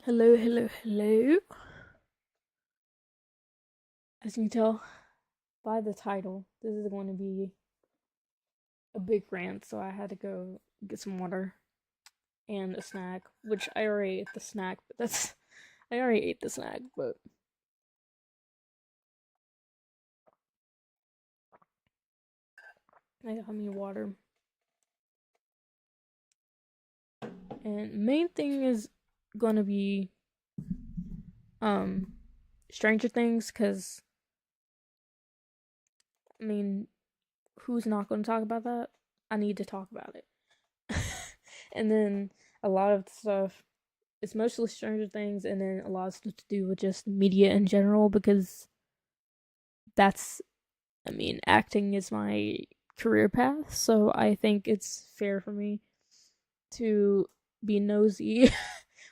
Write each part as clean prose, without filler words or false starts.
Hello, hello, hello. As you can tell by the title, this is going to be a big rant, so I had to go get some water and a snack, which I already ate the snack, but that's I already ate the snack, but I got me water. And main thing is gonna be um Stranger Things, cause I mean, who's not gonna talk about that? I need to talk about it. And then a lot of stuff, it's mostly Stranger Things, and then a lot of stuff to do with just media in general because that's, I mean, acting is my career path, so I think it's fair for me to be nosy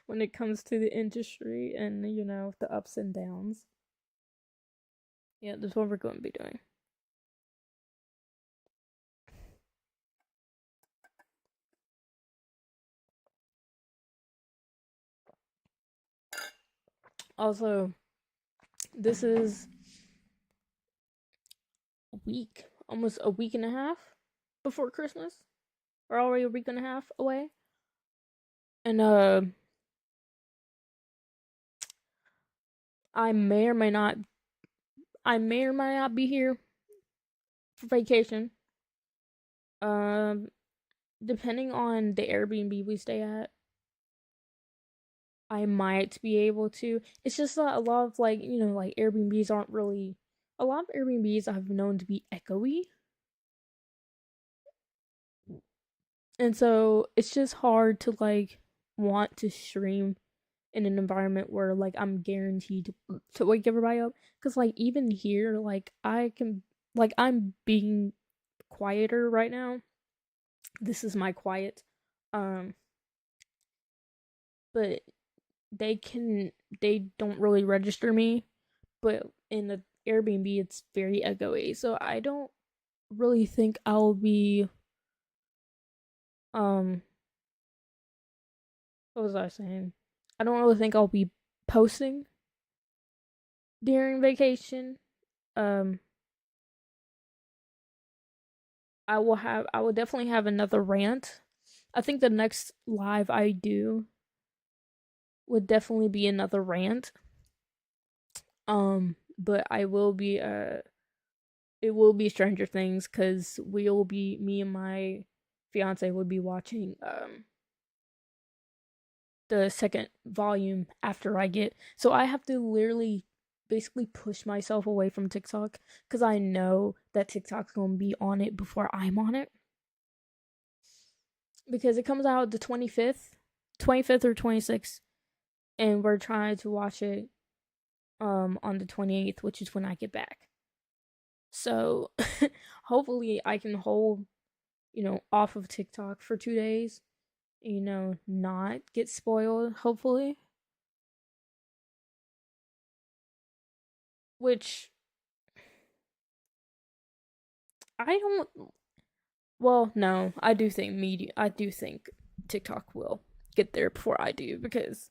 when it comes to the industry and, the ups and downs. Yeah, that's what we're going to be doing. Also, this is a week, almost a week and a half before Christmas. We're already a week and a half away. And I may or may not be here for vacation. Um Depending on the Airbnb we stay at, I might be able to. It's just that a lot of, like Airbnbs aren't really, a lot of Airbnbs I've known to be echoey. And so it's just hard to want to stream in an environment where I'm guaranteed to wake everybody up, cuz even here I can, I'm being quieter right now. This is my quiet. Um but they don't really register me, but in the Airbnb it's very echoey. So I don't really think I'll be um what was I saying? I don't really think I'll be posting during vacation. Um I will definitely have another rant. I think the next live I do would definitely be another rant. But I will be it will be Stranger Things because we'll be, me and my fiance would be watching the second volume after I get, so I have to literally basically push myself away from TikTok because I know that TikTok's gonna be on it before I'm on it, because it comes out the 25th or 26th, and we're trying to watch it on the 28th, which is when I get back. So hopefully I can hold, off of TikTok for 2 days, not get spoiled, hopefully. Which I don't, well, no, I do think TikTok will get there before I do, because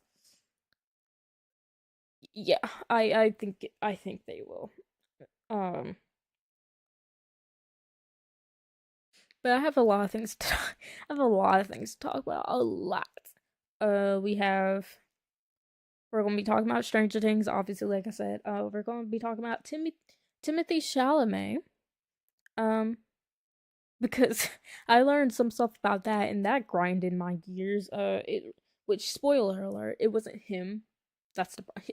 yeah, I think they will. Um but I have a lot of things to I have a lot of things to talk about. A lot. We have We're gonna be talking about Stranger Things, obviously, like I said. We're gonna be talking about Timothy Chalamet. Um, because I learned some stuff about that, and that grinded my gears. Which, spoiler alert, it wasn't him.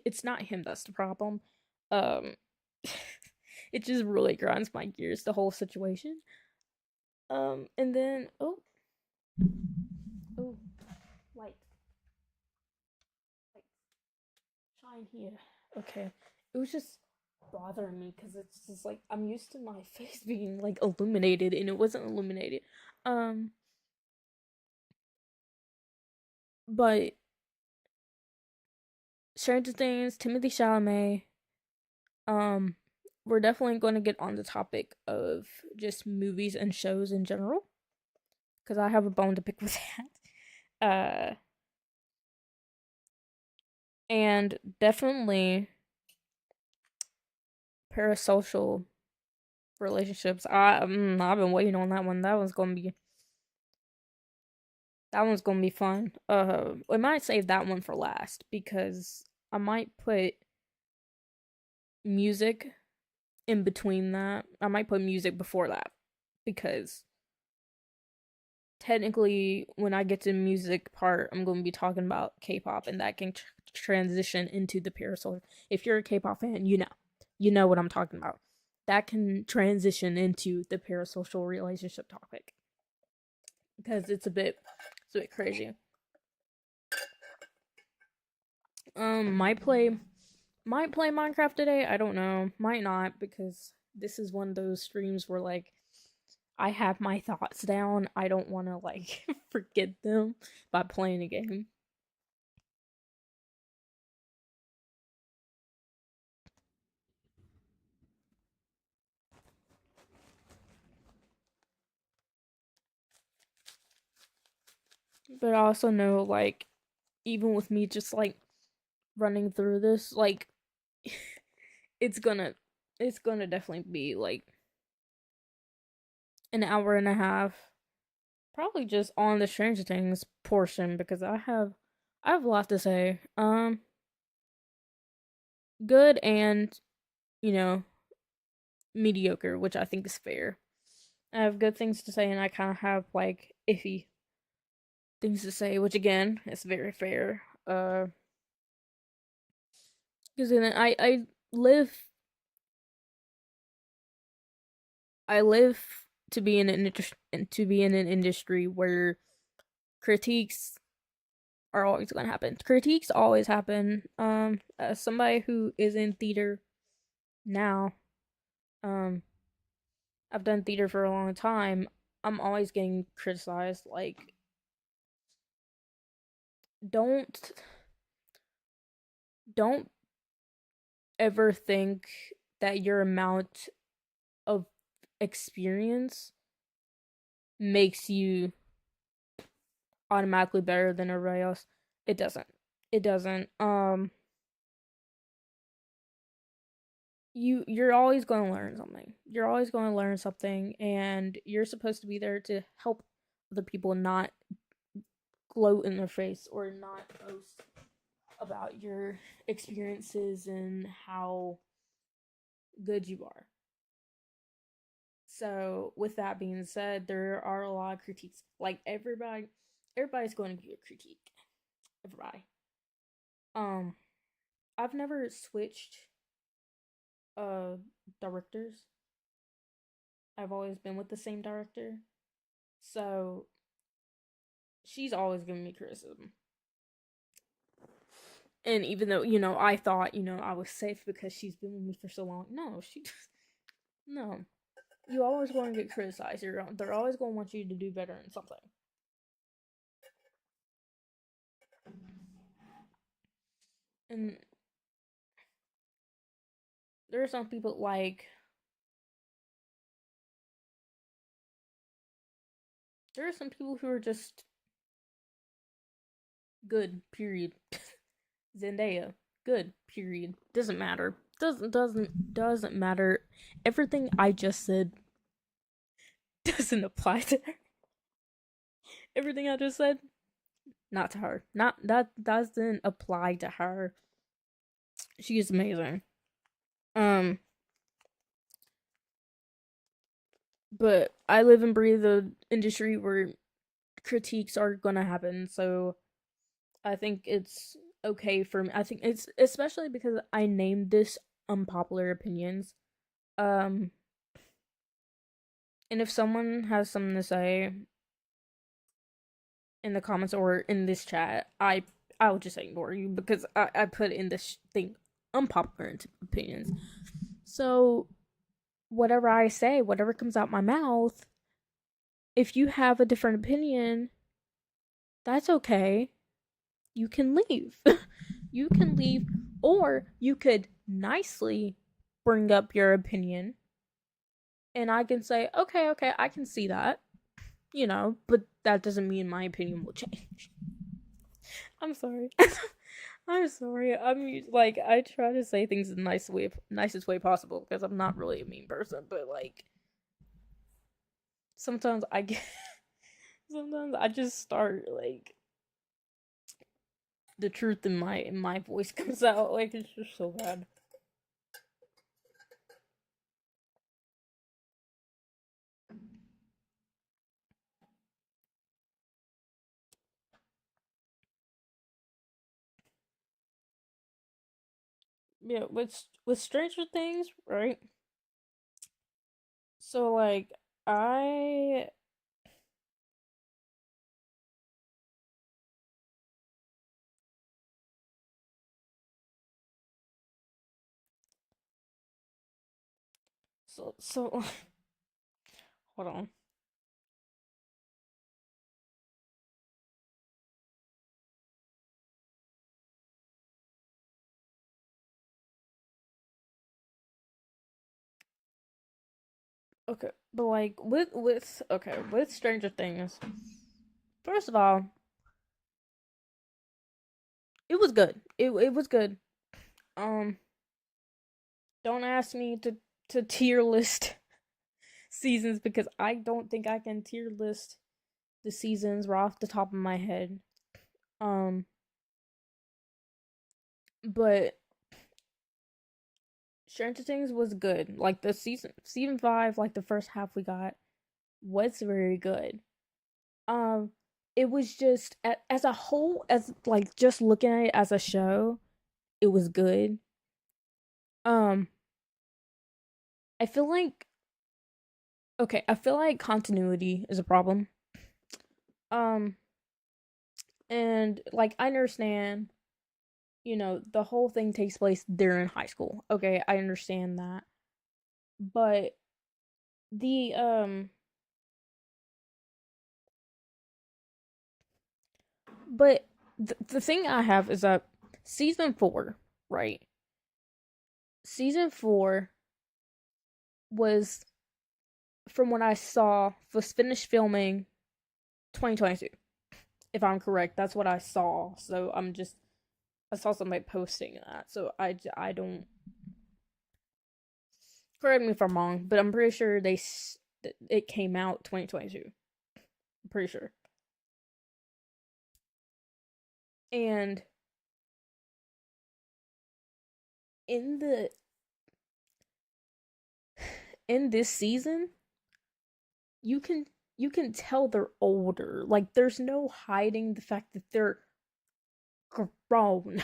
It's not him. That's the problem. Um, it just really grinds my gears, the whole situation. And then oh, light, light, shine here. Okay, it was just bothering me because it's just I'm used to my face being illuminated, and it wasn't illuminated. Um, but Stranger Things, Timothy Chalamet. Um, we're definitely going to get on the topic of just movies and shows in general, because I have a bone to pick with that. And definitely parasocial relationships. I've been waiting on that one. That one's gonna be fun. I might save that one for last because I might put music in between that. I might put music before that because technically, when I get to the music part, I'm going to be talking about K-pop, and that can transition into the parasocial. If you're a K-pop fan, you know what I'm talking about. That can transition into the parasocial relationship topic because it's a bit crazy. Might play Minecraft today. I don't know. Might not because this is one of those streams where like I have my thoughts down. I don't want to like forget them by playing a game. But I also know like even with me just like running through this, like it's gonna it's gonna definitely be like an hour and a half. Probably just on the Stranger Things portion because I have a lot to say. Good and you know mediocre, which I think is fair. I have good things to say, and I kind of have like iffy things to say, which again is very fair. Because then live I live to be in an industry where critiques are always going to happen. Critiques always happen. As somebody who is in theater now, um, I've done theater for a long time. I'm always getting criticized. Like, don't don't ever think that your amount of experience makes you automatically better than everybody else. It doesn't. It doesn't. You're always going to learn something. You're always going to learn something, and you're supposed to be there to help other people, not gloat in their face or not boast about your experiences and how good you are. So, with that being said, there are a lot of critiques. Like everybody's going to give a critique. Everybody. Um, I've never switched uh directors. I've always been with the same director. So she's always giving me criticism. And even though, I thought, I was safe because she's been with me for so long. No, no. You always going to get criticized. They're always going to want you to do better in something. And there are some people there are some people who are just good, period. Zendaya, good, period. Doesn't matter. Doesn't matter. Everything I just said doesn't apply to her. Everything I just said, not to her. Not that doesn't apply to her. She's amazing. Um, but I live and breathe the industry where critiques are gonna happen, so I think it's okay for me. I think it's especially because I named this unpopular opinions. Um, and if someone has something to say in the comments or in this chat, I'll just ignore you because I put in this thing unpopular opinions. So whatever I say, whatever comes out my mouth, if you have a different opinion, that's okay. You can leave. You can leave, or you could nicely bring up your opinion, and I can say, okay, I can see that, but that doesn't mean my opinion will change. I'm sorry. I'm sorry. Like I try to say things in the nicest way possible because I'm not really a mean person, but like sometimes I get sometimes I just start like the truth in my voice comes out like it's just so bad. Yeah, with Stranger Things, right? So like I so hold on. Okay, but like with Stranger Things, first of all, it was good. It was good. Um, don't ask me to tier list seasons because I don't think I can tier list the seasons right off the top of my head. Um, but Stranger Things was good. Like the season 5, like the first half we got was very good. Um, it was just as a whole, as like just looking at it as a show, it was good. Um, I feel like I feel like continuity is a problem. Um, and like I understand, the whole thing takes place during high school. Okay, I understand that. But the but the thing I have is that season 4, right? Season 4 was from what I saw was finished filming 2022. If I'm correct, that's what I saw. So I saw somebody posting that. So I don't, correct me if I'm wrong, but I'm pretty sure it came out 2022. I'm pretty sure. And in the in this season, you can you can tell they're older. Like there's no hiding the fact that they're grown.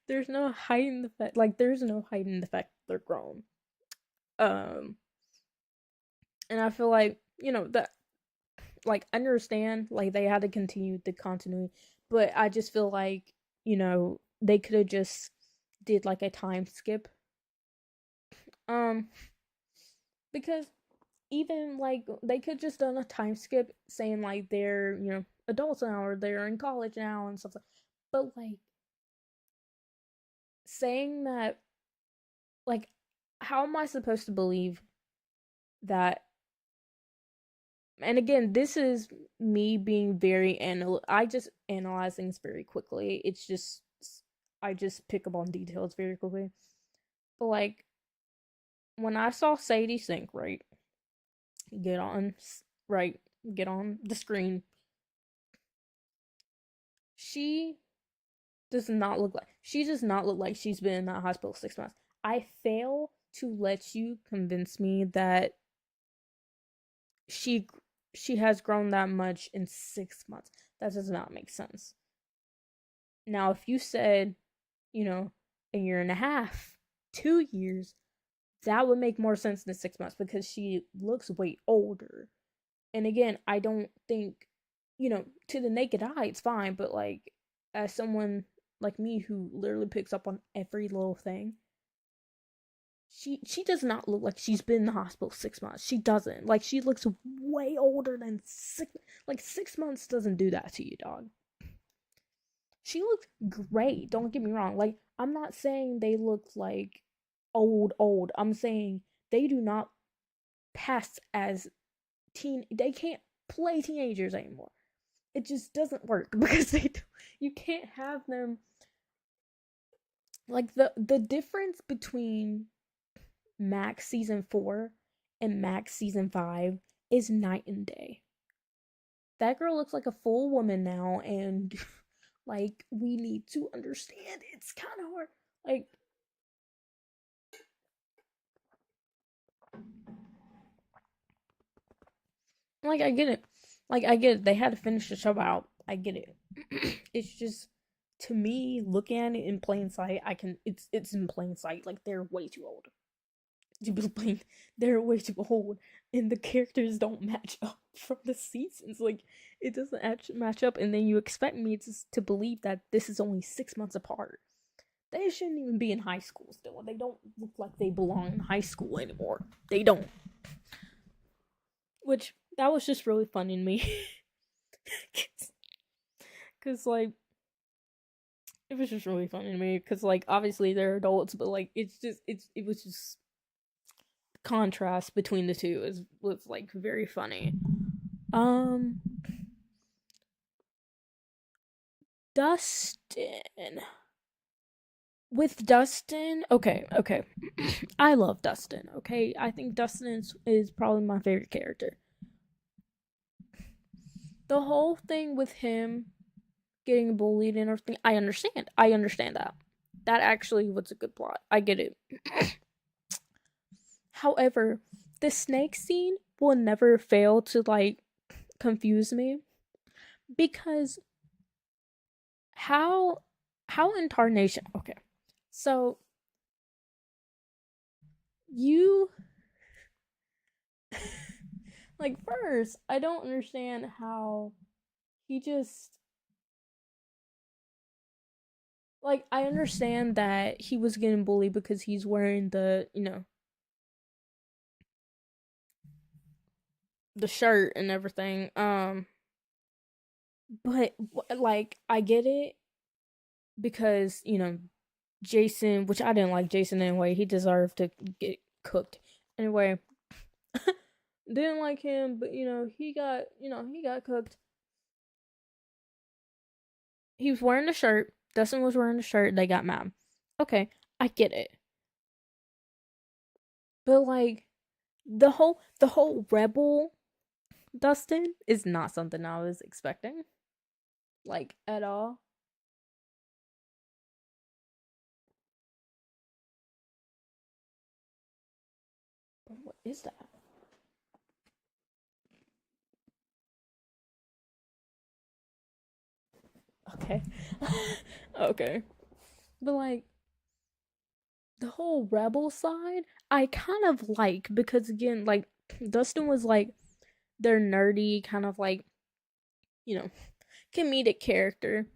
There's no hiding the fact that they're grown. Um and I feel like, that like understand like they had to continue the continuity, but I just feel like, they could have just did like a time skip. Um because even like they could just done a time skip saying like they're, adults now or they're in college now and stuff like, but like saying that, like, how am I supposed to believe that? And again, this is me being I just analyze things very quickly. It's just I just pick up on details very quickly. But like when I saw Sadie Sink, get on right get on the screen, she she does not look like she's been in that hospital 6 months. I fail to let you convince me that she she has grown that much in 6 months. That does not make sense. Now, if you said, you know, a year and a half, 2 years, that would make more sense than 6 months because she looks way older. And again, I don't think, to the naked eye, it's fine, but like, as someone like me who literally picks up on every little thing, she does not look like she's been in the hospital 6 months. She doesn't. Like she looks way older than 6 months doesn't do that to you, dog. She looked great. Don't get me wrong. Like I'm not saying they look like old. I'm saying they do not pass as they can't play teenagers anymore. It just doesn't work because you can't have them Like the difference between Max season 4 and Max season 5 is night and day. That girl looks like a full woman now, and like we need to understand it's kind of hard. Like I get it. Like I get it. They had to finish the show out. I get it. It's just to me, looking at it in plain sight, I can it's in plain sight. Like they're way too old to be playing. They're way too old, and the characters don't match up from the seasons. Like it doesn't actually match up, and then you expect me to believe that this is only 6 months apart. They shouldn't even be in high school still. They don't look like they belong in high school anymore. They don't. Which that was just really funny to me. Cause like it was just really funny to me. Cause like obviously they're adults, but like it was just contrast between the two is was like very funny. Um Dustin. With Dustin, okay. I love Dustin, okay? I think Dustin is probably my favorite character. The whole thing with him getting bullied and everything, I understand. I understand that. That actually was a good plot. I get it. However, the snake scene will never fail to like confuse me because how in Tarnation, okay. So you like first, I don't understand how he just like I understand that he was getting bullied because he's wearing the shirt and everything. But like I get it because, Jason, which I didn't like Jason anyway. He deserved to get cooked. Anyway, didn't like him, but he got cooked. He was wearing the shirt. Dustin was wearing the shirt. They got mad. Okay, I get it. But like the whole rebel Dustin is not something I was expecting. Like at all. What is that? Okay. Okay. But like the whole rebel side, I kind of like because again, like Dustin was like their nerdy kind of like, you know, comedic character.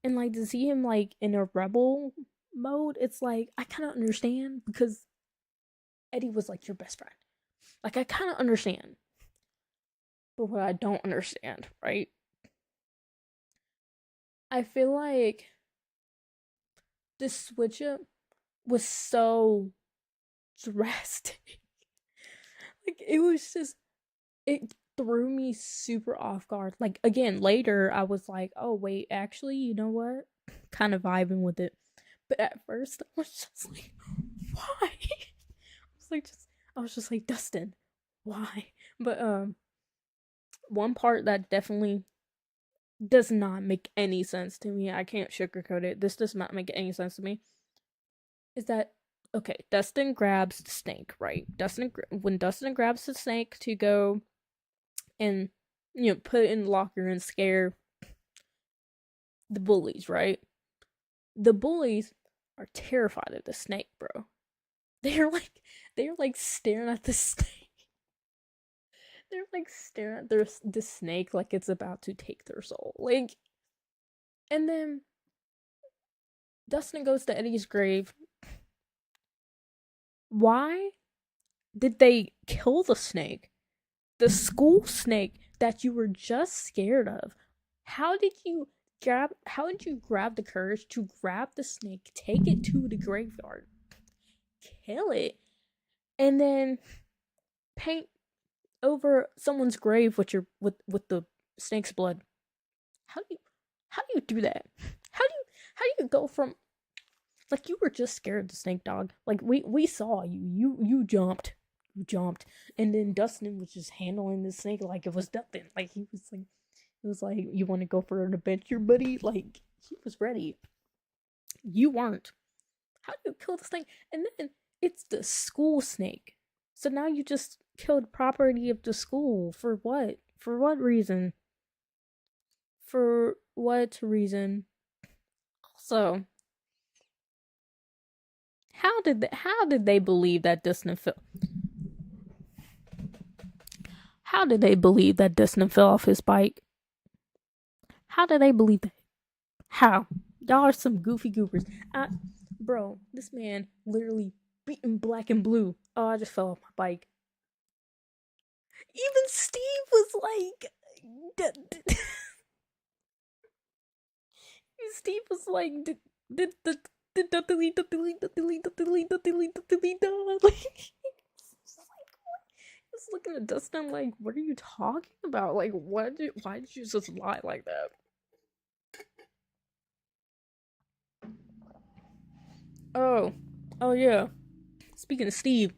And like to see him like in a rebel mode, it's like I kind of understand because Eddie was like your best friend. Like I kind of understand. But what I don't understand, right? I feel like this switch up was so drastic. Like it was just it threw me super off guard. Like again, later I was like, "Oh wait, actually, you know what?" Kind of vibing with it. But at first I was just like, "Why?" I was just like, "Dustin, why?" But one part that definitely does not make any sense to me. I can't sugarcoat it. This does not make any sense to me. Is that okay? Dustin grabs the snake, right? When Dustin grabs the snake to go and put it in the locker and scare the bullies, right? The bullies are terrified of the snake, bro. They're like they're like staring at the snake. They're like staring at the snake like it's about to take their soul. Like, and then Dustin goes to Eddie's grave. Why did they kill the snake? The school snake that you were just scared of. How did you grab the courage to grab the snake, take it to the graveyard, kill it, and then paint over someone's grave with your with the snake's blood? How do you how do you do that? How do you go from Like you were just scared of the snake, dog. Like we saw you. You jumped. You jumped. And then Dustin was just handling the snake like it was nothing. Like he was like it was like, you want to go for an adventure, buddy? Like he was ready. You weren't. How do you kill the snake? And then it's the school snake. So now you just killed property of the school. For what? For what reason? For what reason? Also, how did they believe that Dustin fell? How did they believe that Dustin fell off his bike? How did they believe that? How? Y'all are some goofy goopers. Bro, this man literally beating black and blue. Oh, I just fell off my bike. Even Steve was like, Steve was like, did the delete, delete, delete, delete, delete, delete, like, just looking at Dustin like, what are you talking about? Like, why did you just lie like that? Oh, oh yeah. Speaking of Steve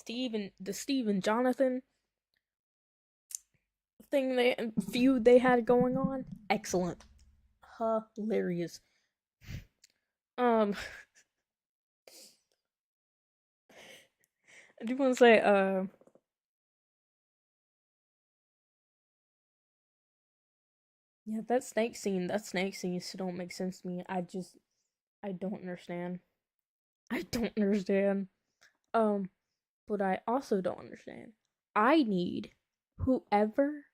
and Jonathan thing they feud they had going on, excellent, hilarious. Um, I do want to say, yeah, that snake scene still don't make sense to me. I don't understand. I don't understand. Um, but I also don't understand. I need whoever,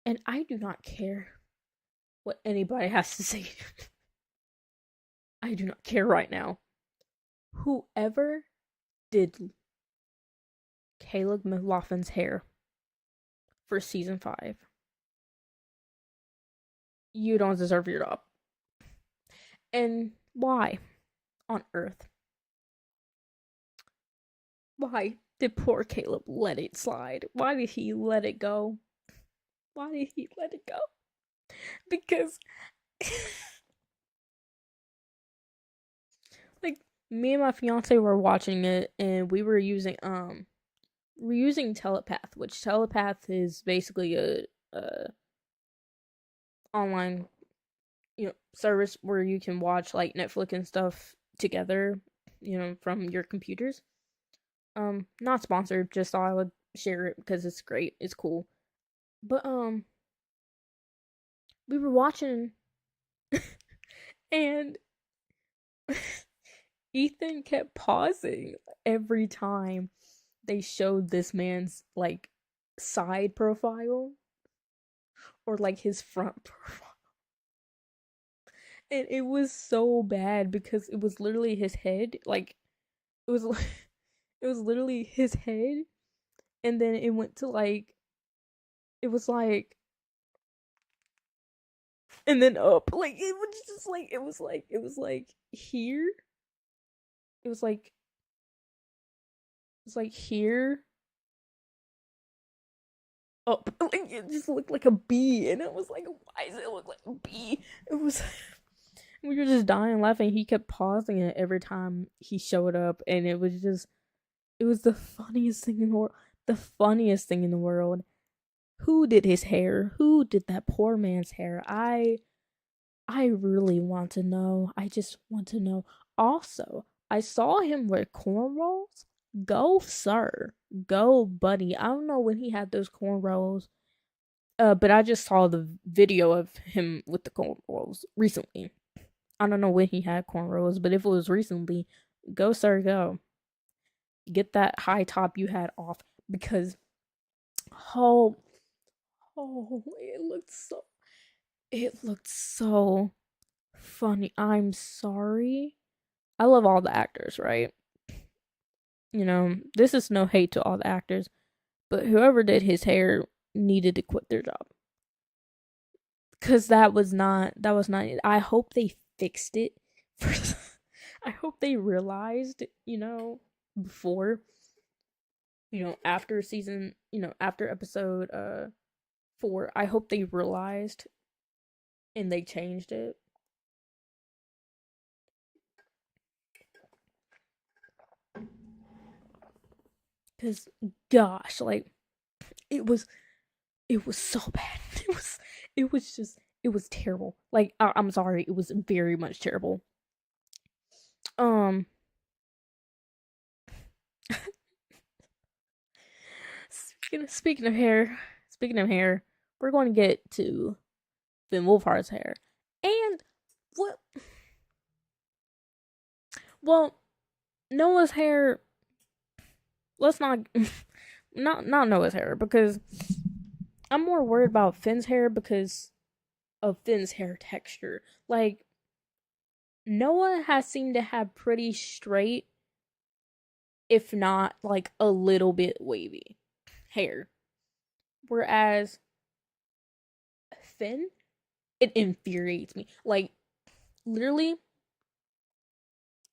and I do not care what anybody has to say. I do not care right now. Whoever did Caleb McLaughlin's hair for season 5, you don't deserve your job. And why on earth? Why did poor Caleb let it slide? Why did he let it go? Why did he let it go? Because like me and my fiance were watching it and we're using Telepath, which Telepath is basically a online service where you can watch like Netflix and stuff together, from your computers. Not sponsored, just thought I would share it because it's great, it's cool. But we were watching and Ethan kept pausing every time they showed this man's like side profile or like his front profile. And it was so bad because it was literally his head, like it was it was literally his head, and then it went to like it was like and then up. Like it was just like it was like here. It was like here up. Like it just looked like a bee, and it was like, why does it look like a bee? It was we were just dying laughing. He kept pausing it every time he showed up, and it was the funniest thing in the world. The funniest thing in the world. Who did his hair? Who did that poor man's hair? I really want to know. I just want to know. Also, I saw him with cornrows. Go, sir. Go, buddy. I don't know when he had those cornrows. But I just saw the video of him with the cornrows recently. I don't know when he had cornrows, but if it was recently, go, sir, go. Get that high top you had off because oh, oh, it looked so funny. I'm sorry. I love all the actors, right? This is no hate to all the actors, but whoever did his hair needed to quit their job. Cause that was not it. I hope they fixed it. I hope they realized, before, after season, after episode 4, I hope they realized and they changed it. Cause gosh, like it was it was so bad. It was just it was terrible. Like I'm sorry, it was very much terrible. Um speaking of hair, we're going to get to Finn Wolfhard's hair. And what well, Noah's hair, let's not Noah's hair because I'm more worried about Finn's hair because of Finn's hair texture. Like Noah has seemed to have pretty straight, if not like a little bit wavy hair. Whereas Finn, it infuriates me. Like literally,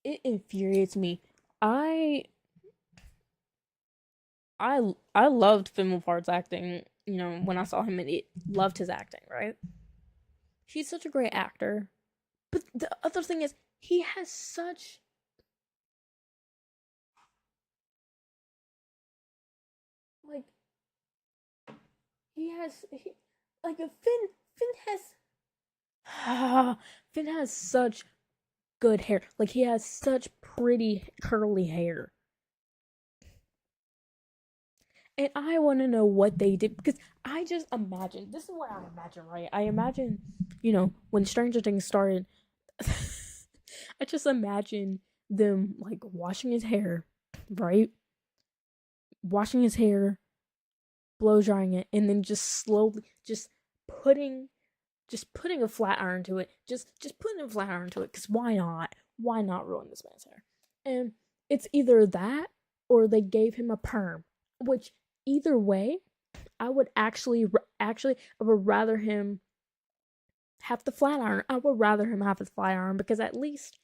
it infuriates me. I I loved Finn Wolfhard's acting. You know, when I saw him in it, loved his acting. Right? He's such a great actor. But the other thing is, he has such like like a Finn has such good hair. Like he has such pretty curly hair. And I want to know what they did because I just imagine this is what I imagine, right? I imagine, when Stranger Things started, I just imagine them like washing his hair, right? Washing his hair, blow drying it, and then just slowly putting putting a flat iron to it. Just putting a flat iron to it, because why not? Why not ruin this man's hair? And it's either that or they gave him a perm, which either way, I would actually I would rather him have the flat iron. I would rather him have the flat iron because at least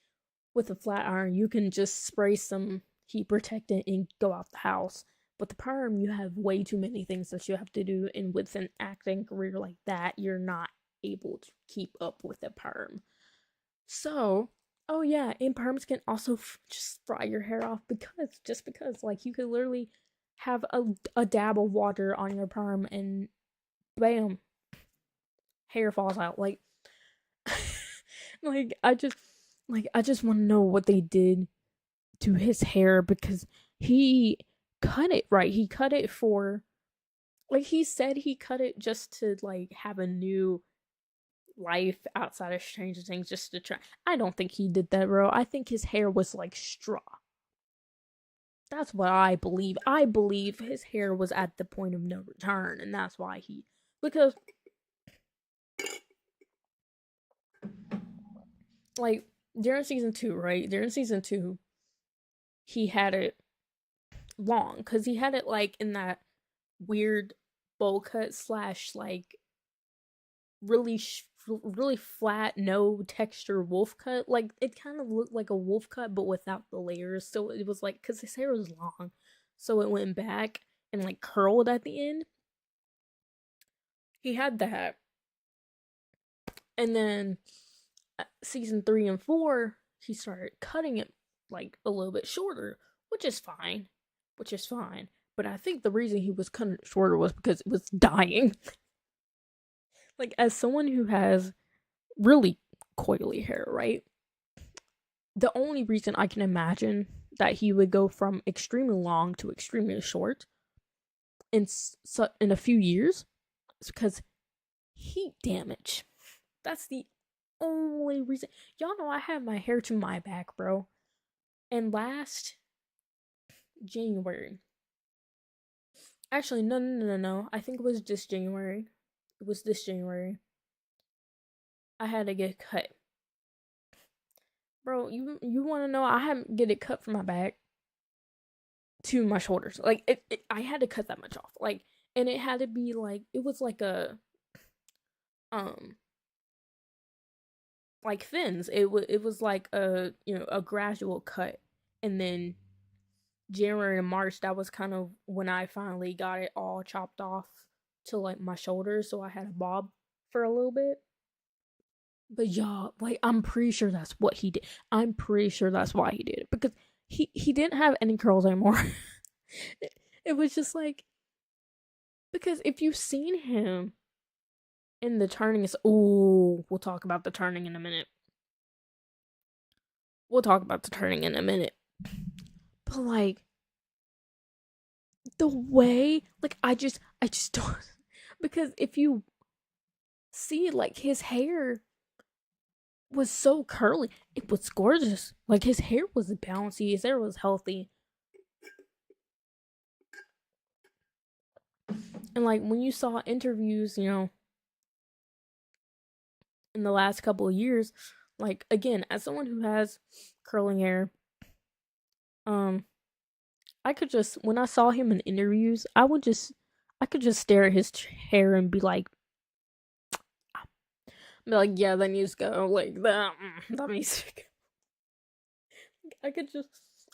with a flat iron you can just spray some heat protectant and go out the house. But the perm, you have way too many things that you have to do, and with an acting career like that, you're not able to keep up with the perm. So, oh yeah, and perms can also just fry your hair off because like you could literally have a dab of water on your perm and bam, hair falls out. Like I just want to know what they did to his hair because he cut it right. He cut it for like he said he cut it just to like have a new life outside of Stranger Things just to try. I don't think he did that, bro. I think his hair was like straw. That's what I believe. I believe his hair was at the point of no return, and that's why because like during season 2, right? During season 2, he had it long because he had it like in that weird bowl cut slash like really flat, no texture wolf cut. Like it kind of looked like a wolf cut, but without the layers. So it was like because his hair was long, so it went back and like curled at the end. He had that, and then season 3 and 4, he started cutting it like a little bit shorter, which is fine, But I think the reason he was cutting it shorter was because it was dying. Like as someone who has really coily hair, right? The only reason I can imagine that he would go from extremely long to extremely short in a few years is because heat damage. That's the only reason. Y'all know I have my hair to my back, bro. And last January, actually, no. I think it was this January. I had to get cut. Bro, you want to know? I had to get it cut from my back to my shoulders. Like I had to cut that much off. Like, and it had to be like it was like a like Finn's. It was like a gradual cut, and then January and March, that was kind of when I finally got it all chopped off to like my shoulders, so I had a bob for a little bit. But y'all, like I'm pretty sure that's what he did. I'm pretty sure that's why he did it because he didn't have any curls anymore. It was just like, because if you've seen him in the turning, is we'll talk about the turning in a minute. We'll talk about the turning in a minute. But like the way, like I just don't, because if you see, like, his hair was so curly, it was gorgeous. Like, his hair was bouncy, his hair was healthy, and like when you saw interviews, in the last couple of years, like, again, as someone who has curling hair, um, I could just, when I saw him in interviews, I could just stare at his hair and be like, yeah, that needs to go, like that needs to go. I could just,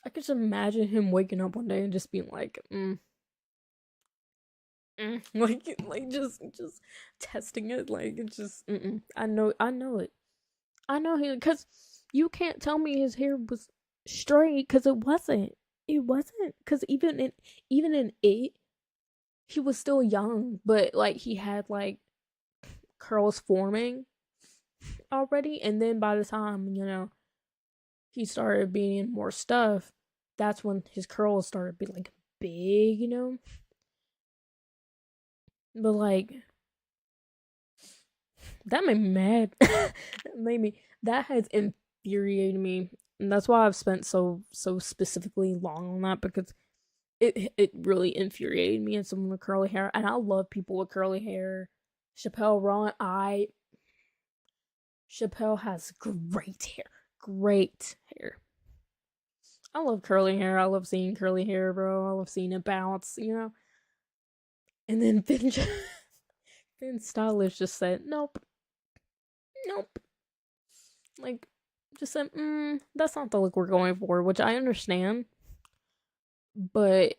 I could just imagine him waking up one day and just being like, like just testing it, like it's just, I know it, I know he, because you can't tell me his hair was straight, because it wasn't, because even in it, he was still young, but like he had like curls forming already, and then by the time he started being more stuff, that's when his curls started to be like big. But like that made me mad. That made me that has infuriated me. And that's why I've spent so specifically long on that, because it really infuriated me, and someone with curly hair. And I love people with curly hair. Chappelle Ron I Chappelle has great hair. Great hair. I love curly hair. I love seeing curly hair, bro. I love seeing it bounce. And then Ben Stylish just said, nope, nope. Like, just said, that's not the look we're going for, which I understand. But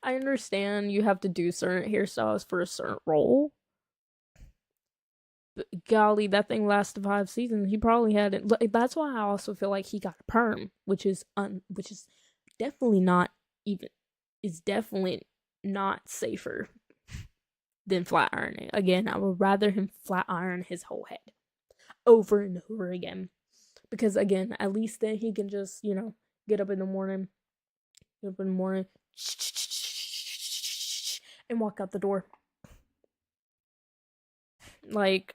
I understand you have to do certain hairstyles for a certain role. But golly, that thing lasted 5 seasons. He probably had it. That's why I also feel like he got a perm, which is definitely not even is definitely not safer than flat ironing. Again, I would rather him flat iron his whole head over and over again. Because again, at least then he can just, get up in the morning, get up in the morning, and walk out the door. Like,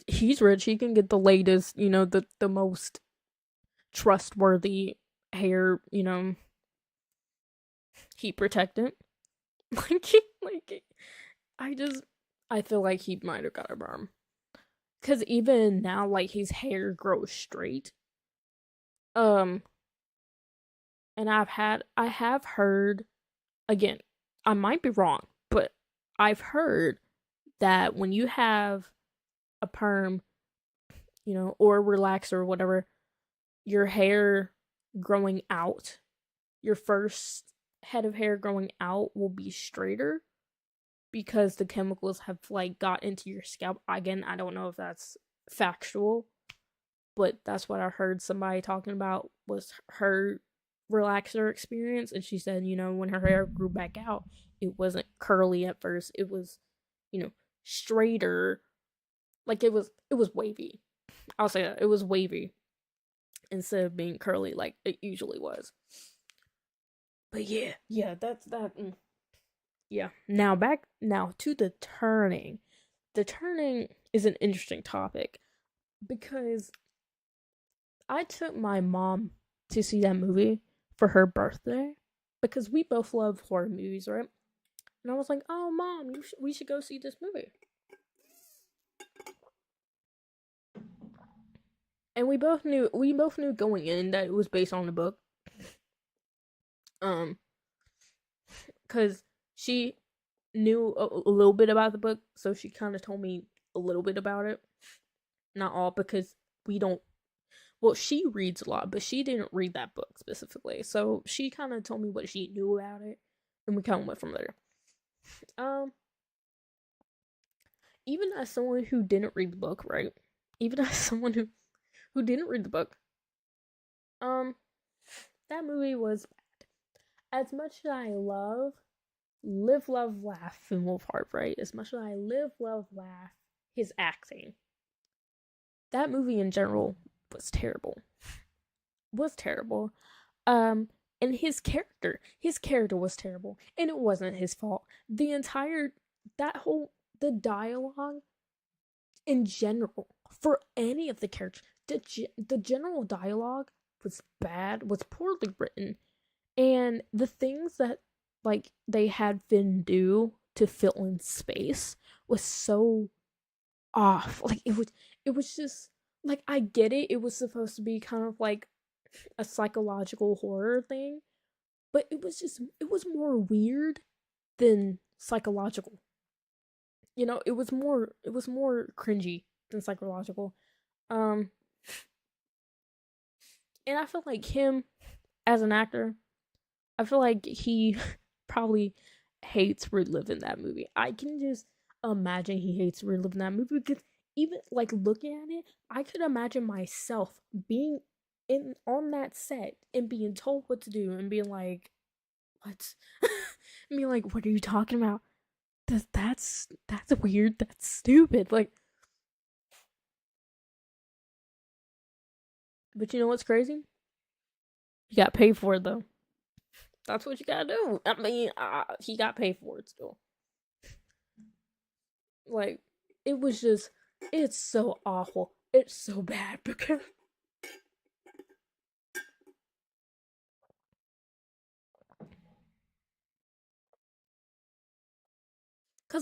he's rich. He can get the latest, the most trustworthy hair, heat protectant. like, I just, I feel like he might have got a perm. Cause even now, like, his hair grows straight. Um, and I have heard, again, I might be wrong, but I've heard that when you have a perm, or relaxer or whatever, your hair growing out, your first head of hair growing out will be straighter, because the chemicals have like got into your scalp. Again, I don't know if that's factual, but that's what I heard somebody talking about was her relaxer experience. And she said, when her hair grew back out, it wasn't curly at first. It was, straighter. Like, it was wavy. I'll say that. It was wavy instead of being curly like it usually was. But yeah, that's that. Yeah. Now to the turning. The turning is an interesting topic, because I took my mom to see that movie for her birthday, because we both love horror movies, right? And I was like, "Oh, mom, we should go see this movie." And we both knew going in that it was based on the book. Um, cuz she knew a little bit about the book, so she kind of told me a little bit about it. Not all, because we don't, well, she reads a lot, but she didn't read that book specifically. So she kind of told me what she knew about it, and we kind of went from there. Um, Even as someone who didn't read the book, right? Even as someone who didn't read the book, um, That movie was as much as I love Live, Love, Laugh, Finn Wolfhard, right? As much as I live, love, laugh, his acting, that movie in general was terrible. Was terrible. Um, and his character was terrible, and it wasn't his fault. The entire that whole the dialogue in general for any of the characters, the general dialogue was bad, was poorly written, and the things that like they had Finn do to fill in space was so off. Like it was just like I get it. It was supposed to be kind of like a psychological horror thing, but it was more weird than psychological. It was more cringy than psychological. Um and I feel like him as an actor, I feel like he probably hates reliving that movie. I can just imagine he hates reliving that movie because even like looking at it, I could imagine myself being in on that set and being told what to do and being like, "What?" and being like, "What are you talking about? That's weird. That's stupid." Like, but you know what's crazy? You got paid for it though. That's what you gotta do. I mean, he got paid for it still. Like, it was just, it's so awful. It's so bad because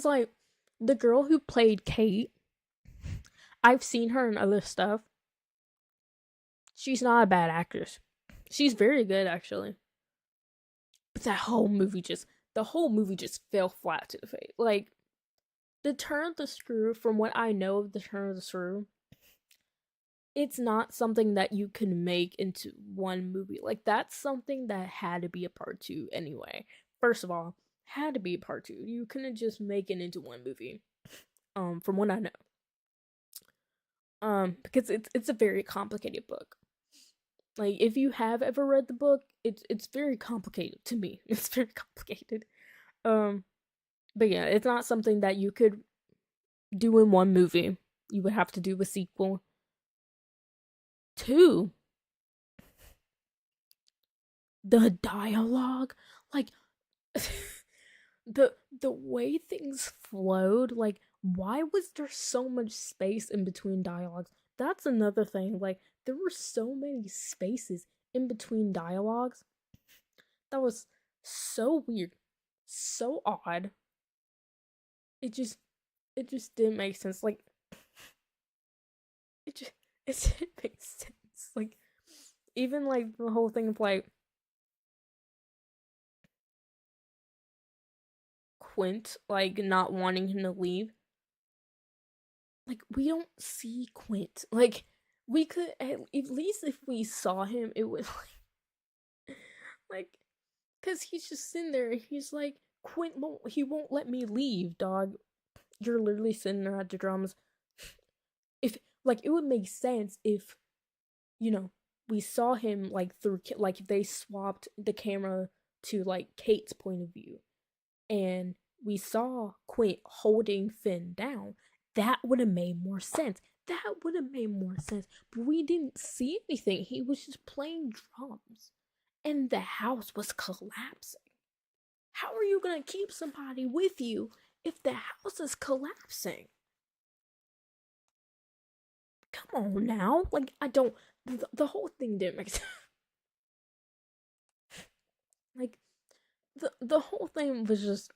like the girl who played Kate, I've seen her in other stuff. She's not a bad actress. She's very good actually. But the whole movie just fell flat to the face. Like the turn of the screw, from what I know of the turn of the screw, it's not something that you can make into one movie. Like that's something that had to be a part two anyway. First of all, had to be a part two. You couldn't just make it into one movie. From what I know. Because it's a very complicated book. Like if you have ever read the book, it's very complicated to me. It's very complicated. Um, but yeah, it's not something that you could do in one movie. You would have to do a sequel. Two, the dialogue, like the way things flowed, like why was there so much space in between dialogues? That's another thing. Like there were so many spaces in between dialogues. That was so weird, so odd. It just it just didn't make sense. Like it just it didn't make sense. Like even like the whole thing of like Quint like not wanting him to leave. Like we don't see Quint. Like we could at least if we saw him, it would like because he's just sitting there. He's like Quint won't. He won't let me leave, dog. You're literally sitting there at the drums. If like it would make sense if you know we saw him like through like if they swapped the camera to like Kate's point of view and we saw Quint holding Finn down, that would have made more sense. That would have made more sense. But we didn't see anything. He was just playing drums. And the house was collapsing. How are you gonna keep somebody with you if the house is collapsing? Come on now. Like, I don't. The whole thing didn't make sense. Like, the whole thing was just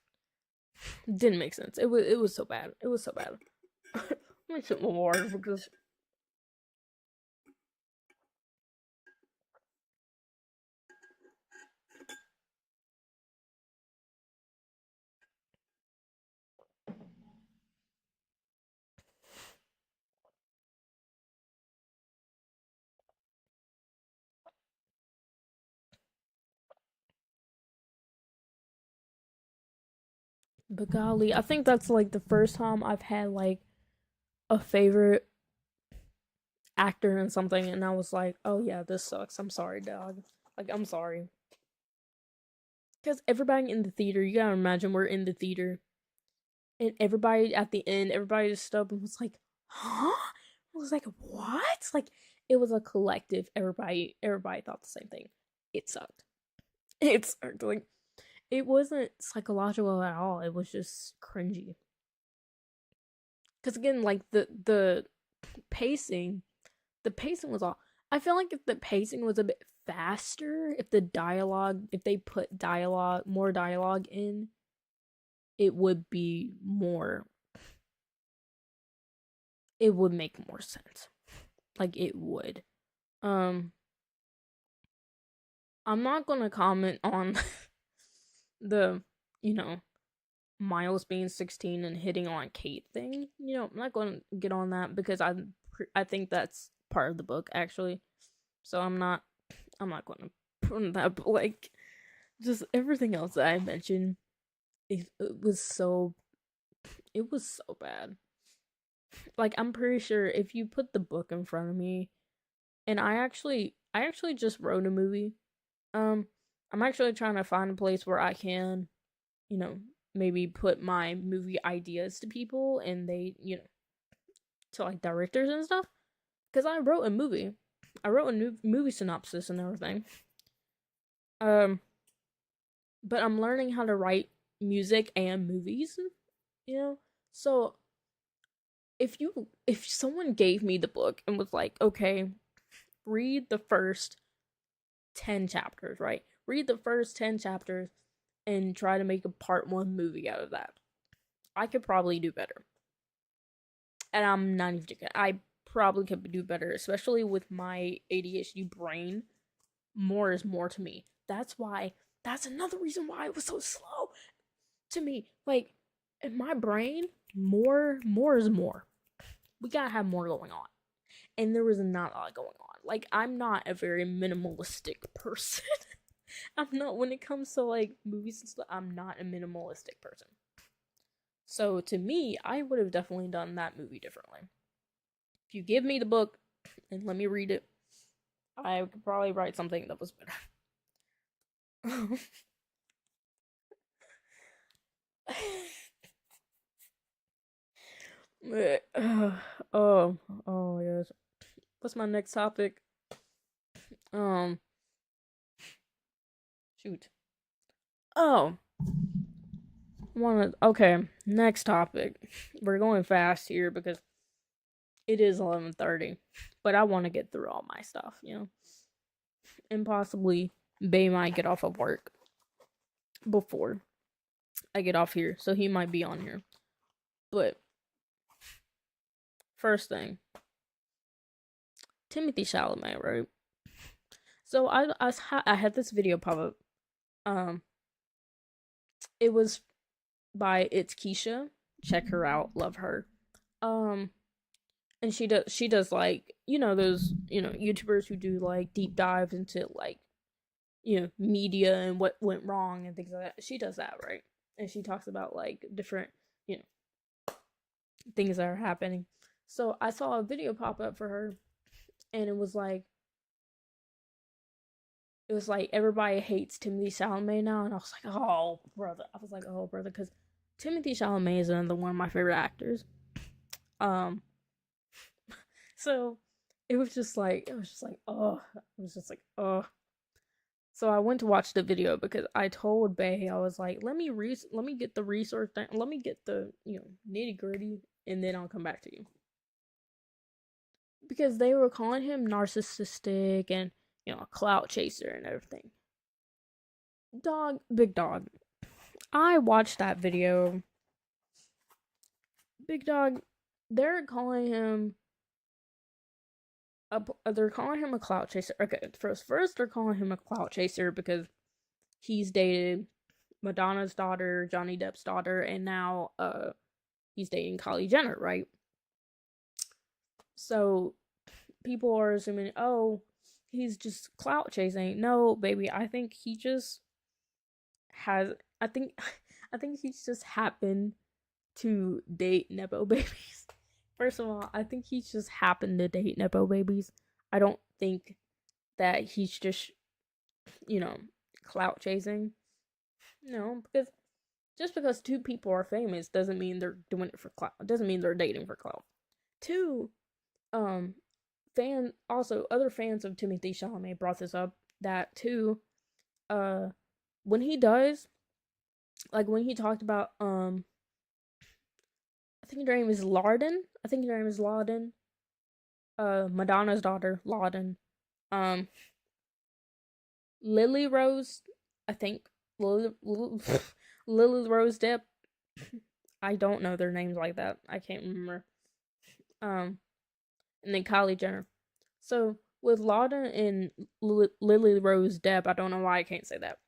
didn't make sense. It was so bad. It was so bad. Let me sip more water because but golly, I think that's like the first time I've had like a favorite actor in something, and I was like, oh yeah, this sucks. I'm sorry, dog. Like, I'm sorry. Because everybody in the theater, you gotta imagine we're in the theater. And everybody at the end, everybody just stood up and was like, huh? I was like, what? Like, it was a collective. Everybody thought the same thing. It sucked. It sucked. Like, it wasn't psychological at all. It was just cringy. Because again, like pacing, the pacing was all. I feel like if the pacing was a bit faster, if they put more dialogue in, it would be more. It would make more sense. Like it would. Um, I'm not gonna comment on the, you know, Miles being 16 and hitting on Kate thing. I'm not gonna get on that because I think that's part of the book actually. So I'm not gonna put on that. But like, just everything else that I mentioned, it was so bad. Like I'm pretty sure if you put the book in front of me, and I actually just wrote a movie. Um, I'm actually trying to find a place where I can, you know, maybe put my movie ideas to people and they, to like directors and stuff. Because I wrote a movie. I wrote a new movie synopsis and everything. Um, but I'm learning how to write music and movies, you know? So if someone gave me the book and was like, okay, read the first 10 chapters, right? Read the first 10 chapters and try to make a part 1 movie out of that. I could probably do better. And I'm not even joking. I probably could do better, especially with my ADHD brain. More is more to me. That's another reason why it was so slow to me. Like, in my brain, more is more. We gotta have more going on. And there was not a lot going on. Like, I'm not a very minimalistic person. I'm not, when it comes to like movies and stuff, I'm not a minimalistic person. So to me, I would have definitely done that movie differently. If you give me the book and let me read it, I could probably write something that was better. oh, oh my gosh. What's my next topic? Um, shoot. Oh, okay, next topic. We're going fast here because it is 11:30, but I want to get through all my stuff, and possibly Bay might get off of work before I get off here, so he might be on here. But first thing, Timothy Chalamet, right? So I had this video pop up. It was by It's Keisha. Check her out, love her. Um, and she does like those YouTubers who do like deep dives into like media and what went wrong and things like that. She does that, right? And she talks about like different you know things that are happening. So I saw a video pop up for her, and it was like everybody hates Timothy Chalamet now, and I was like, oh brother, because Timothy Chalamet is another one of my favorite actors. Um, so it was just like, oh. So I went to watch the video because I told Bay, I was like, let me get the resource down, let me get the nitty gritty, and then I'll come back to you, because they were calling him narcissistic and a clout chaser and everything. Dog, big dog. I watched that video. Big dog, they're calling him a clout chaser. Okay, first they're calling him a clout chaser because he's dated Madonna's daughter, Johnny Depp's daughter, and now he's dating Kylie Jenner, right? So people are assuming, oh, he's just clout chasing. No, baby, I think he just has. I think, I think he's just happened to date nepo babies. First of all, I think he's just happened to date nepo babies. I don't think that he's just you know, clout chasing. No, because just because two people are famous doesn't mean they're doing it for clout. It doesn't mean they're dating for clout. Two, um, other fans of Timothy Chalamet brought this up that too. Uh, when he does, like when he talked about I think her name is Larden. I think her name is Lauden. Madonna's daughter, Lauden. Um, Lily Rose. I think Lily Rose Depp. I don't know their names like that. I can't remember. Um, and then Kylie Jenner. So with Lauden and Lily Rose Depp, I don't know why I can't say that.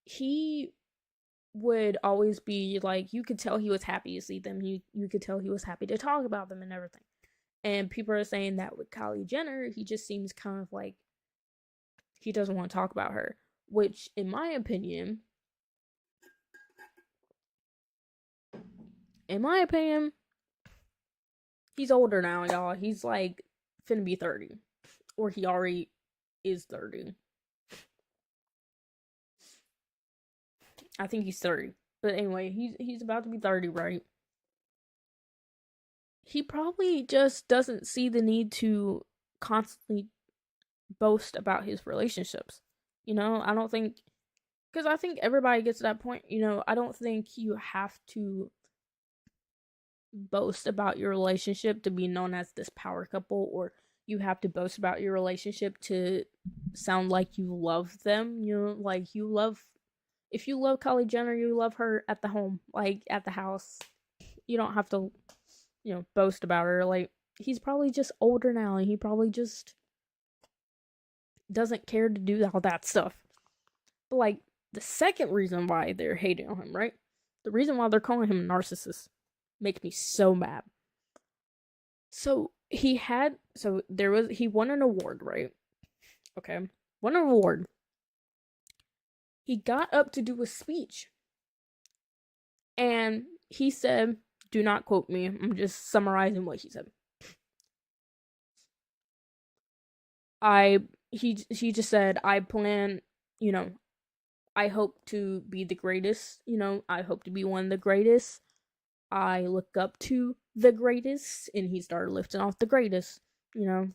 He would always be like, you could tell he was happy to see them. You could tell he was happy to talk about them and everything. And people are saying that with Kylie Jenner, he just seems kind of like he doesn't want to talk about her. Which, in my opinion, he's older now, y'all. He's like finna be 30. Or he already is 30. I think he's 30. But anyway, he's about to be 30, right? He probably just doesn't see the need to constantly boast about his relationships. I don't think, because I think everybody gets to that point. I don't think you have to boast about your relationship to be known as this power couple, or you have to boast about your relationship to sound like you love them. Like you love, if you love Kylie Jenner, you love her at the home, like at the house. You don't have to, boast about her. Like, he's probably just older now, and he probably just doesn't care to do all that stuff. But, like, the second reason why they're hating on him, right? The reason why they're calling him a narcissist makes me so mad. So, he won an award, right? Okay. Won an award. He got up to do a speech. And he said, do not quote me, I'm just summarizing what he said. He just said, I plan, I hope to be the greatest, I hope to be one of the greatest. I look up to the greatest, and he started lifting off the greatest, and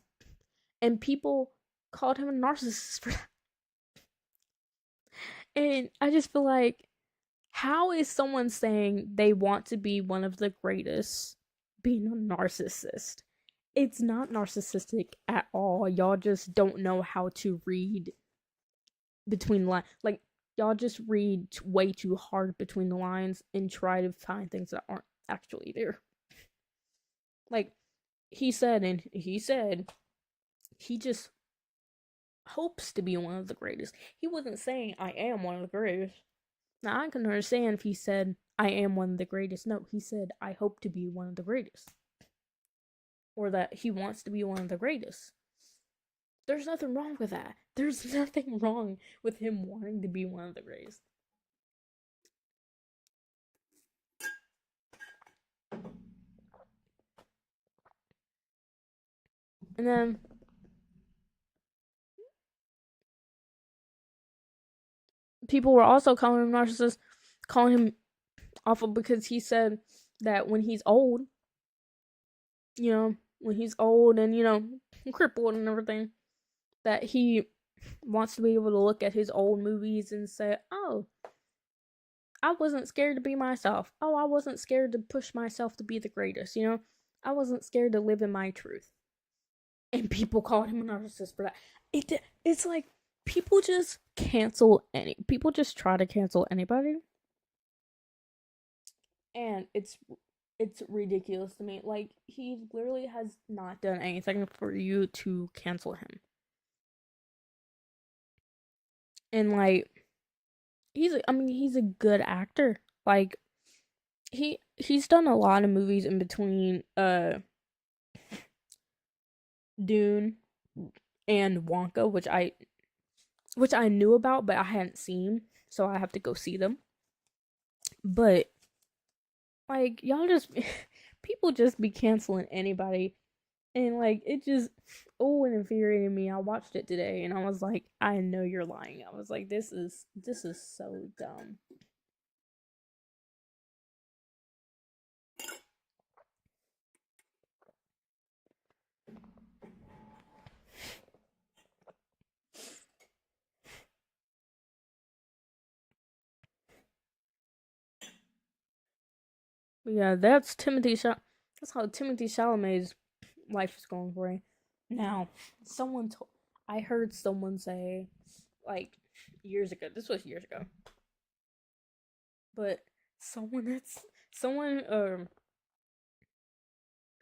people called him a narcissist for that. And I just feel like, how is someone saying they want to be one of the greatest being a narcissist? It's not narcissistic at all. Y'all just don't know how to read between the lines. Like, y'all just read way too hard between the lines and try to find things that aren't actually there. Like, he said he just hopes to be one of the greatest. He wasn't saying, I am one of the greatest. Now, I can understand if he said, I am one of the greatest. No, he said, I hope to be one of the greatest. Or that he wants to be one of the greatest. There's nothing wrong with that. There's nothing wrong with him wanting to be one of the greatest. And then people were also calling him narcissist, calling him awful because he said that when he's old, when he's old and, crippled and everything, that he wants to be able to look at his old movies and say, oh, I wasn't scared to be myself. Oh, I wasn't scared to push myself to be the greatest, I wasn't scared to live in my truth. And people called him a narcissist for that. It's like, people just people just try to cancel anybody. And it's ridiculous to me. Like, he literally has not done anything for you to cancel him. And like, he's a good actor. Like, he's done a lot of movies in between Dune and Wonka, which I knew about but I hadn't seen, so I have to go see them. But like, y'all just people just be canceling anybody. And like it just it infuriated me. I watched it today and I was like, I know you're lying. I was like, this is so dumb. But yeah, that's how Timothy Chalamet's life is going for. Now, someone told I heard someone say like years ago. This was years ago. But someone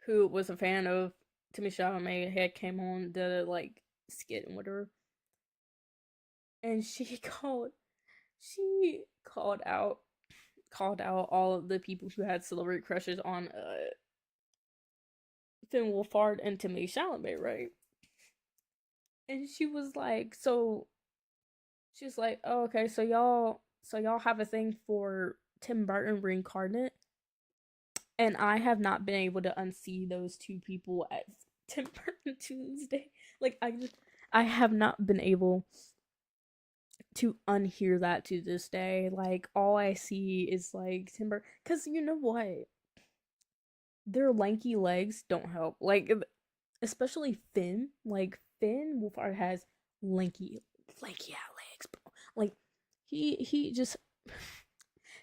who was a fan of Timmy Chalamet had came on the like skit and whatever, and she called out all of the people who had celebrity crushes on Finn Wolfhard and Timmy Chalamet, right? And she's like, oh, okay, so y'all have a thing for Tim Burton reincarnate, and I have not been able to unsee those two people as Tim Burton Tuesday. Like I have not been able to unhear that to this day. Like all I see is like Timber, because you know what, their lanky legs don't help. Like especially Finn. Like Finn Wolfhard has lanky legs, bro. Like he just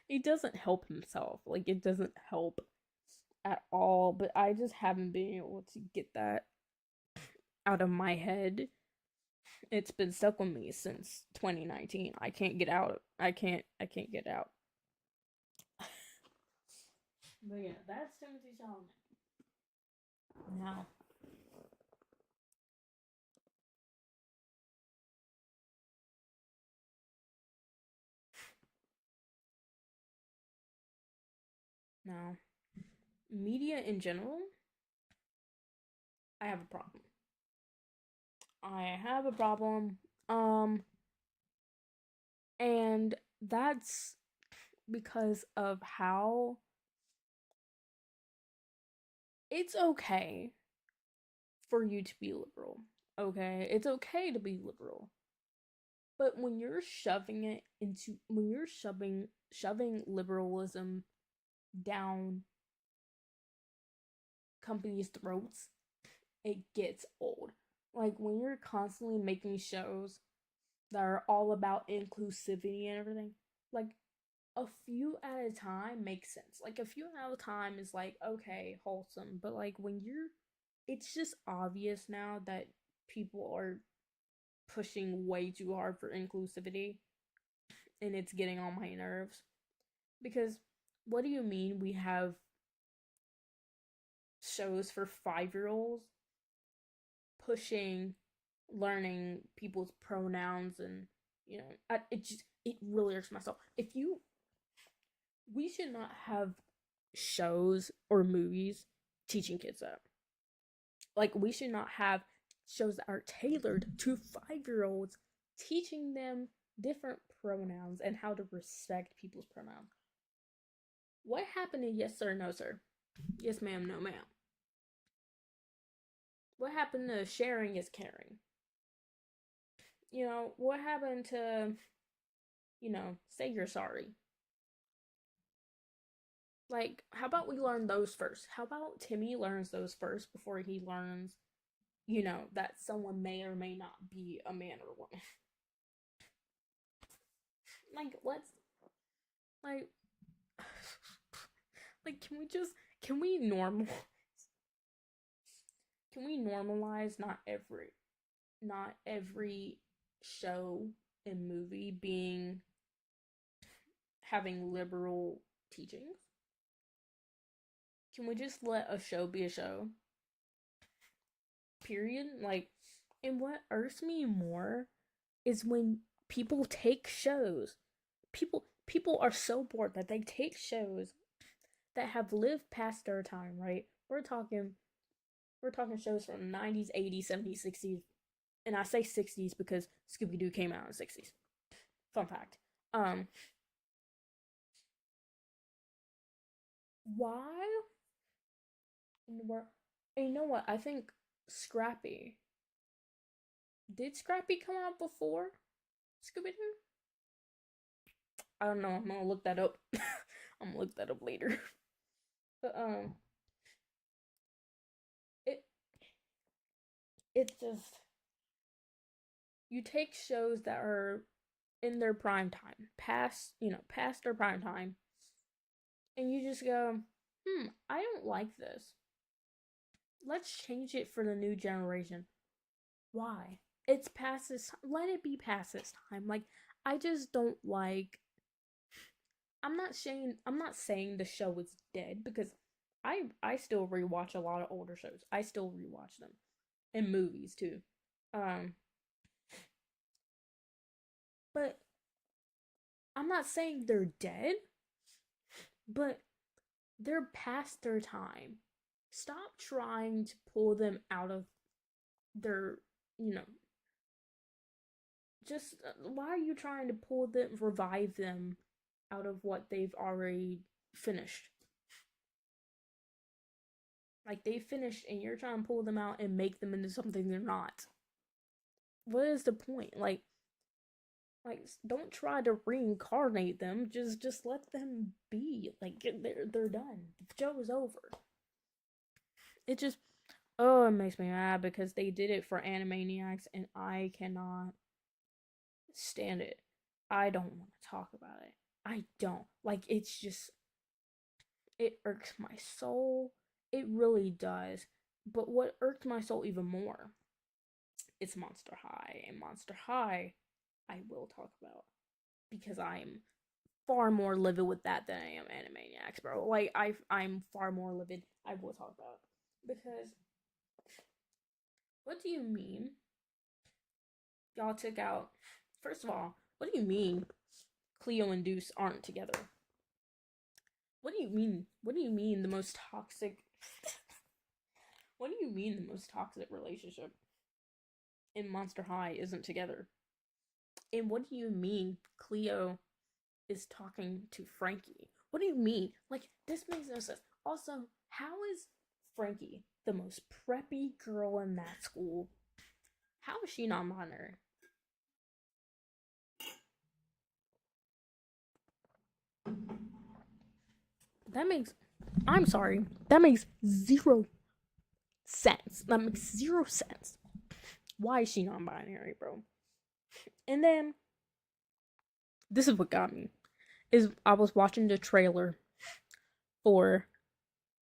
he doesn't help himself. Like it doesn't help at all. But I just haven't been able to get that out of my head. It's been stuck with me since 2019. I can't get out. I can't get out. But yeah, that's Timothy Chalamet. Now, now, media in general, I have a problem. I have a problem. Um, and that's because of how it's okay for you to be liberal. Okay, it's okay to be liberal. But when you're shoving liberalism down companies' throats, it gets old. Like when you're constantly making shows that are all about inclusivity and everything, like a few at a time makes sense. Like a few at a time is like okay, wholesome, but like when you're it's just obvious now that people are pushing way too hard for inclusivity and it's getting on my nerves because what do you mean we have shows for 5-year-olds pushing learning people's pronouns and it really hurts myself. If you We should not have shows or movies teaching kids that. Like we should not have shows that are tailored to 5-year-olds teaching them different pronouns and how to respect people's pronouns. What happened to yes sir, no sir? Yes ma'am, no ma'am. What happened to sharing is caring? What happened to, say you're sorry? Like, how about we learn those first? How about Timmy learns those first before he learns, that someone may or may not be a man or woman? Like, let's, like, like, can we normal, can we normalize not every show and movie having liberal teachings? Can we just let a show be a show? Period. Like, and what irks me more is when people take shows. People are so bored that they take shows that have lived past their time, right? We're talking shows from 90s, 80s, 70s, 60s. And I say 60s because Scooby Doo came out in the 60s. Fun fact. Um why in the world, and you know what? I think Scrappy. Did Scrappy come out before Scooby Doo? I don't know. I'm gonna look that up. I'm gonna look that up later. But it it just you take shows that are in their prime time, past their prime time, and you just go, I don't like this. Let's change it for the new generation. Why? It's past this. Let it be past this time. Like, I just don't like. I'm not saying the show is dead because I still rewatch a lot of older shows. I still rewatch them and movies too. Um, but I'm not saying they're dead, but they're past their time. Stop trying to pull them out of their, you know, just why are you trying to revive them out of what they've already finished? Like they finished and you're trying to pull them out and make them into something they're not. What is the point? Like don't try to reincarnate them. Just let them be. Like they're done. The show is over. It just it makes me mad because they did it for Animaniacs and I cannot stand it. I don't want to talk about it. I don't. Like it's just it irks my soul. It really does. But what irked my soul even more is Monster High. And Monster High I will talk about because I'm far more livid with that than I am Animaniacs, bro. Like I'm far more livid. I will talk about because what do you mean y'all took out? First of all, what do you mean Cleo and Deuce aren't together? What do you mean? What do you mean the most toxic? What do you mean the most toxic relationship in Monster High isn't together? And what do you mean Cleo is talking to Frankie? What do you mean? Like, this makes no sense. Also, how is Frankie the most preppy girl in that school? How is she not minor? That makes. I'm sorry. That makes zero sense. That makes zero sense. Why is she non binary, bro? And then, this is what got me. Is I was watching the trailer for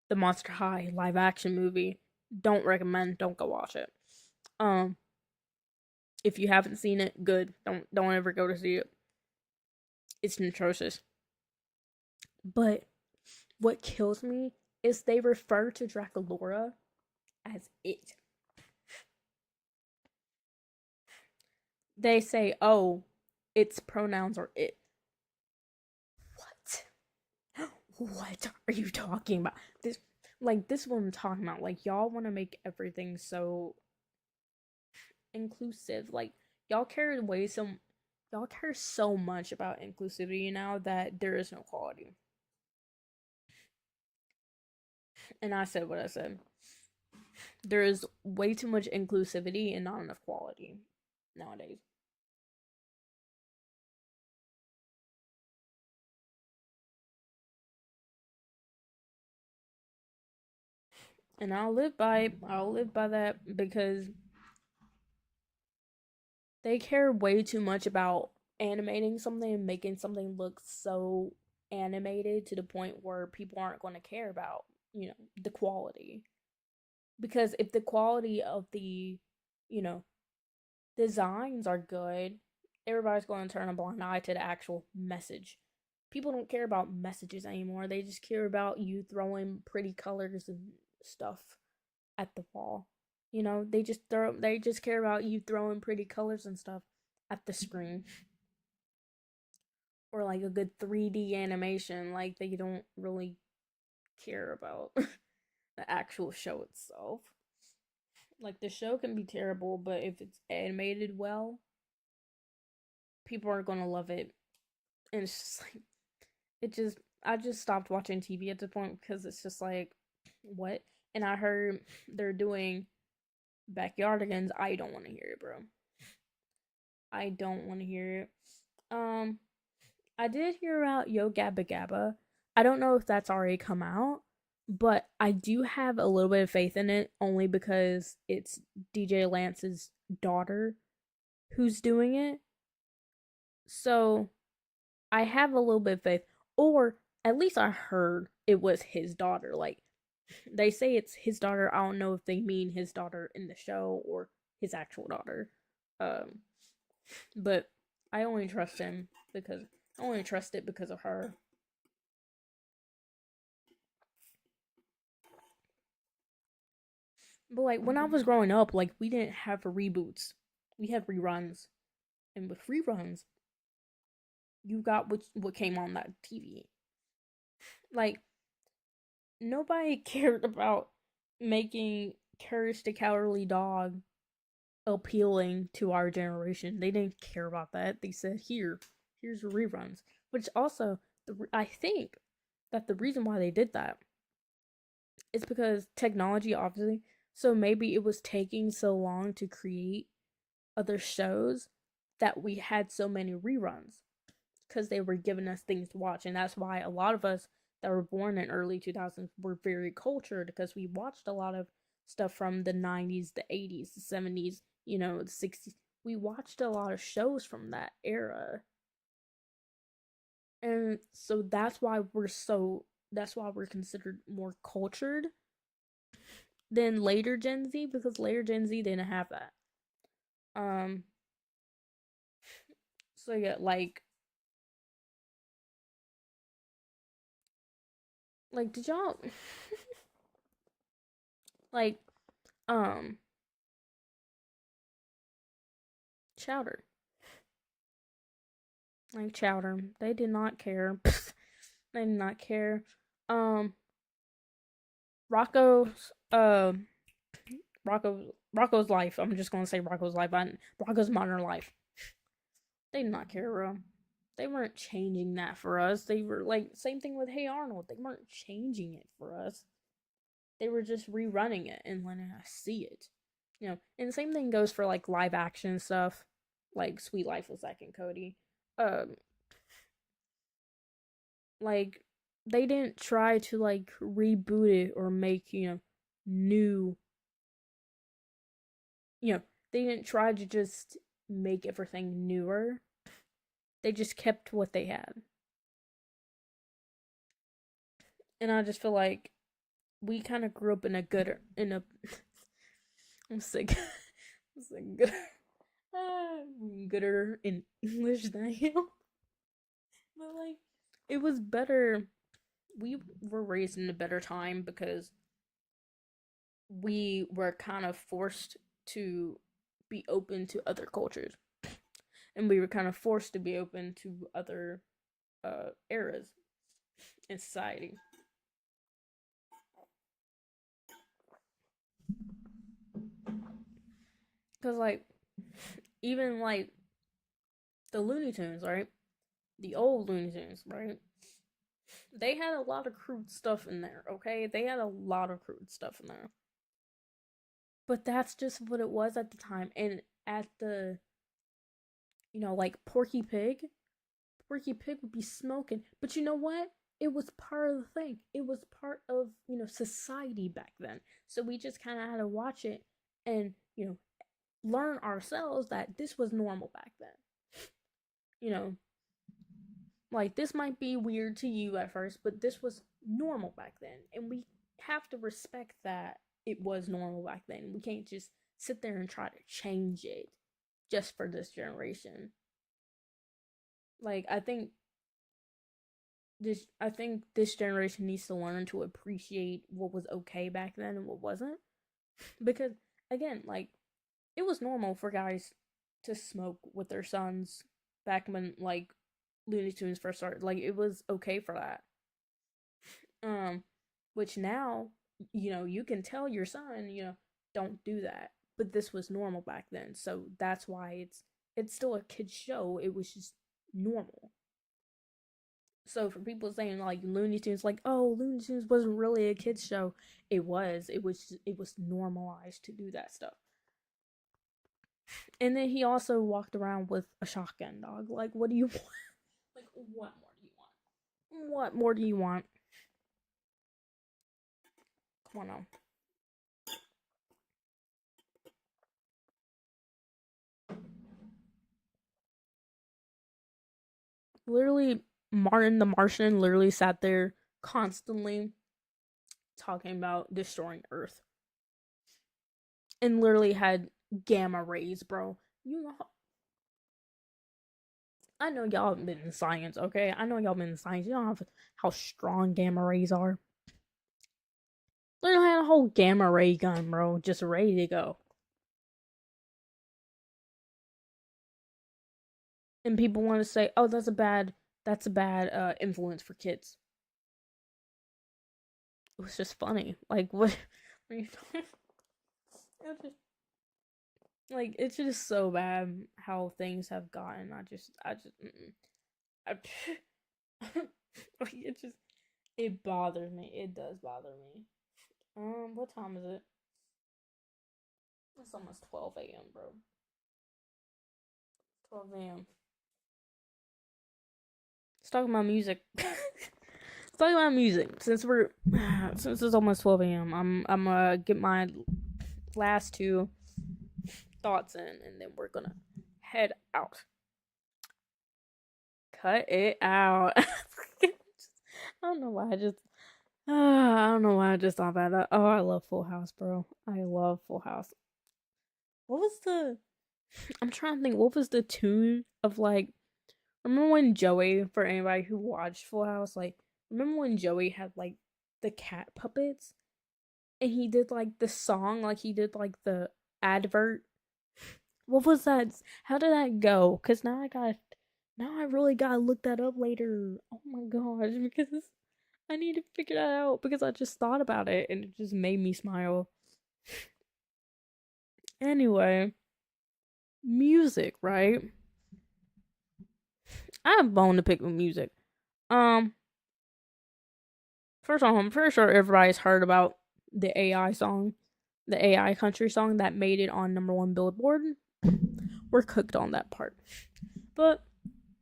the Monster High live action movie. Don't recommend. Don't go watch it. Um, if you haven't seen it, good. Don't ever go to see it. It's atrocious. But what kills me is they refer to Draculaura as it. They say, "Oh, its pronouns are it." What? What are you talking about? This is what I'm talking about. Like y'all want to make everything so inclusive. Like y'all care so much about inclusivity now that there is no quality. And I said what I said. There is way too much inclusivity and not enough quality nowadays. And I'll live by that because they care way too much about animating something and making something look so animated to the point where people aren't going to care about, the quality. Because if the quality of the, you know, designs are good, everybody's going to turn a blind eye to the actual message. People don't care about messages anymore. They just care about you throwing pretty colors and stuff at the wall. They just care about you throwing pretty colors and stuff at the screen. Or like a good 3D animation. Like they don't really care about the actual show itself. Like the show can be terrible, but if it's animated well, people are gonna love it. And it's just like it just I just stopped watching TV at the point because it's just like what? And I heard they're doing Backyardigans, I don't want to hear it, bro. I don't want to hear it. Um, I did hear about Yo Gabba Gabba. I don't know if that's already come out, but I do have a little bit of faith in it only because it's DJ Lance's daughter who's doing it. So I have a little bit of faith, or at least I heard it was his daughter. Like they say it's his daughter. I don't know if they mean his daughter in the show or his actual daughter. Um, but I only trust him because I only trust it because of her. But like when I was growing up, like we didn't have reboots. We had reruns. And with reruns, you got what came on that TV. Like nobody cared about making Courage the Cowardly Dog appealing to our generation. They didn't care about that. They said, here's your reruns. Which also, I think that the reason why they did that is because technology, obviously. So maybe it was taking so long to create other shows that we had so many reruns because they were giving us things to watch. And that's why a lot of us that were born in early 2000s were very cultured because we watched a lot of stuff from the 90s, the 80s, the 70s, the 60s. We watched a lot of shows from that era. And so that's why we're considered more cultured than later Gen Z because later Gen Z didn't have that. Um so yeah, like did y'all like um Chowder. Like Chowder. They did not care. They did not care. Um Rocco's Rocco's life. I'm just gonna say Rocco's life. Rocco's modern life. They did not care, bro. They weren't changing that for us. They were like same thing with Hey Arnold. They weren't changing it for us. They were just rerunning it and letting us see it. And the same thing goes for like live action stuff, like Sweet Life of Zack and Cody. Um, like they didn't try to like reboot it or make new. You know, they didn't try to just make everything newer. They just kept what they had, and I just feel like we kind of grew up in a good in a. I'm sick. I'm sick. Good. Gooder in English than I am. But like, it was better. We were raised in a better time because we were kind of forced to be open to other cultures, and we were kind of forced to be open to other eras in society. Because like, even like the Looney Tunes, right? The old Looney Tunes, right? They had a lot of crude stuff in there, okay? They had a lot of crude stuff in there. But that's just what it was at the time. And at the, like Porky Pig would be smoking. But you know what? It was part of the thing. It was part of, society back then. So we just kind of had to watch it and, learn ourselves that this was normal back then. You know, like this might be weird to you at first, but this was normal back then. And we have to respect that it was normal back then. We can't just sit there and try to change it just for this generation. Like I think this generation needs to learn to appreciate what was okay back then and what wasn't. Because again, like it was normal for guys to smoke with their sons back when like Looney Tunes first started. Like it was okay for that. Um, which now, you can tell your son, don't do that. But this was normal back then, so that's why it's still a kid's show. It was just normal. So for people saying like Looney Tunes, like oh Looney Tunes wasn't really a kids show, it was. It was normalized to do that stuff. And then he also walked around with a shotgun, dog. Like, what do you want? Like, what more do you want? What more do you want? Come on now. Literally, Martin the Martian literally sat there constantly talking about destroying Earth and literally had gamma rays, bro. You know, I know y'all haven't been in science, okay? I know y'all been in science. You don't know how strong gamma rays are. Literally had a whole gamma ray gun, bro, just ready to go. And people want to say, "Oh, that's a bad influence for kids." It was just funny. Like, what? It's just like it's just so bad how things have gotten. I, it just it bothers me. It does bother me. What time is it? It's almost 12 a.m., bro. 12 a.m. Let's talk about music. Let's talk about music. Since it's almost 12 a.m., I'm gonna get my last two thoughts in, and then we're gonna head out. Cut it out. I don't know why I don't know why I just thought about that. Oh, I love Full House, bro. I love Full House. What was the? I'm trying to think. What was the tune of like? Remember when Joey? For anybody who watched Full House, like, remember when Joey had like the cat puppets, and he did like the song, like he did like the advert. What was that? How did that go? Cause now I really gotta look that up later. Oh my gosh, because I need to figure that out because I just thought about it and it just made me smile. Anyway, music, right? I have a bone to pick with music. Um, First of all, I'm pretty sure everybody's heard about the AI song, the AI country song that made it on #1 Billboard. We're cooked on that part. But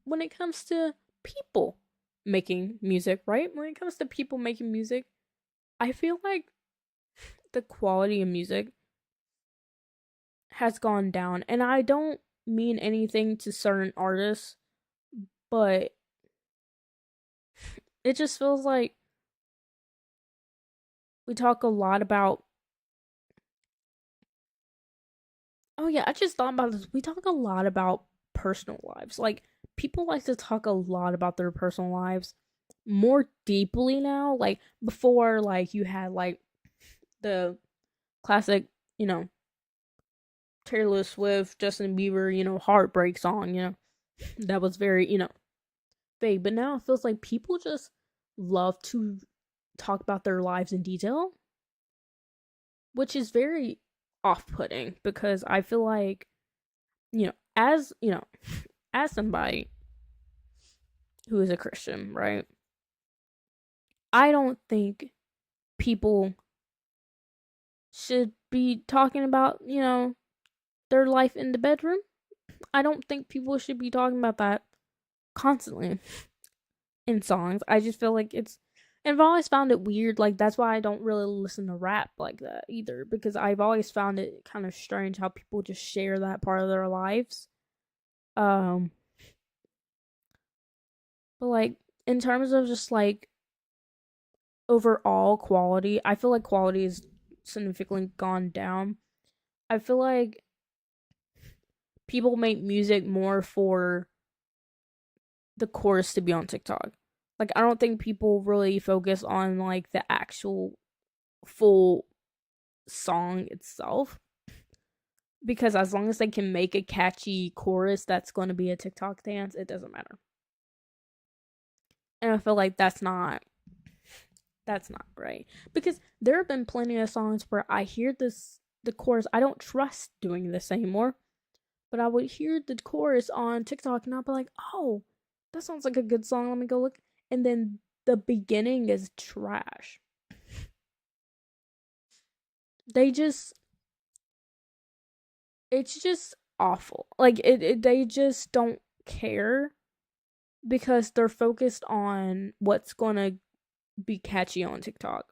when it comes to people making music, right? When it comes to people making music, I feel like the quality of music has gone down. And I don't mean anything to certain artists, but it just feels like we talk a lot about. Oh, yeah, I just thought about this. We talk a lot about personal lives. Like, people like to talk a lot about their personal lives more deeply now. Like, before, like, you had, like, the classic, you know, Taylor Swift, Justin Bieber, heartbreak song, that was very, vague. But now it feels like people just love to talk about their lives in detail, which is very off putting because I feel like, as somebody who is a Christian, right? I don't think people should be talking about, their life in the bedroom. I don't think people should be talking about that constantly in songs. I just feel like and I've always found it weird. Like, that's why I don't really listen to rap like that either, because I've always found it kind of strange how people just share that part of their lives. Um, but like, in terms of just like overall quality, I feel like quality is significantly gone down. I feel like people make music more for the chorus to be on TikTok. Like, I don't think people really focus on like the actual full song itself, because as long as they can make a catchy chorus that's going to be a TikTok dance, it doesn't matter. And I feel like that's not right, because there have been plenty of songs where I hear the chorus, I don't trust doing this anymore, but I would hear the chorus on TikTok and I'd be like, "Oh, that sounds like a good song. Let me go look." And then the beginning is trash. They just it's just awful. Like they just don't care because they're focused on what's gonna be catchy on TikTok,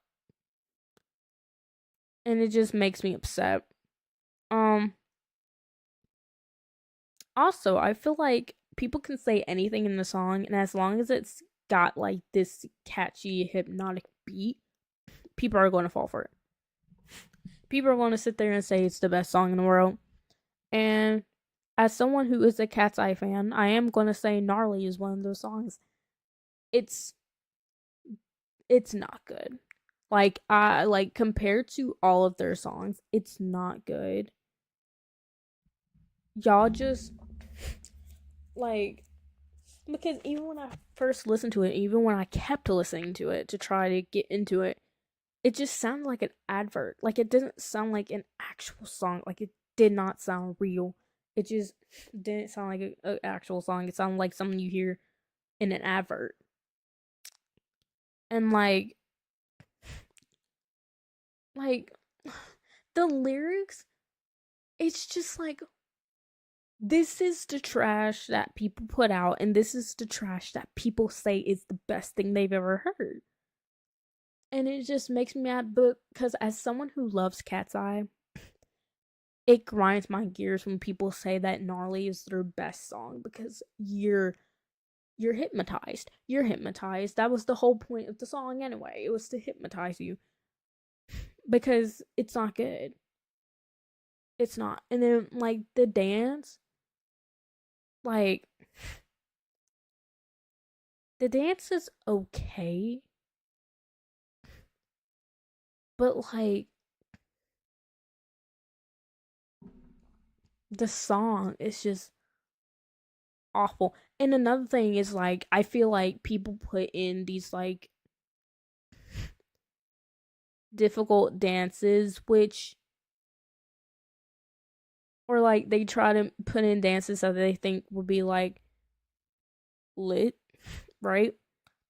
and it just makes me upset. Um. Also, I feel like people can say anything in the song, and as long as it's got like this catchy hypnotic beat, people are going to fall for it. People are going to sit there and say it's the best song in the world. And as someone who is a Cat's Eye fan, I am going to say Gnarly is one of those songs. It's it's not good. Like I like compared to all of their songs, it's not good. Y'all just like because even when I first listened to it, even when I kept listening to it to try to get into it, it just sounded like an advert. Like it didn't sound like an actual song. Like it did not sound real. It just didn't sound like an actual song. It sounded like something you hear in an advert. And like the lyrics, it's just like this is the trash that people put out, and this is the trash that people say is the best thing they've ever heard. And it just makes me mad because as someone who loves Cat's Eye, it grinds my gears when people say that Gnarly is their best song because you're hypnotized. You're hypnotized. That was the whole point of the song anyway. It was to hypnotize you because it's not good. It's not. And then like the dance, like the dance is okay, but like the song is just awful. And another thing is like I feel like people put in these like difficult dances which or like they try to put in dances that they think would be like lit, right?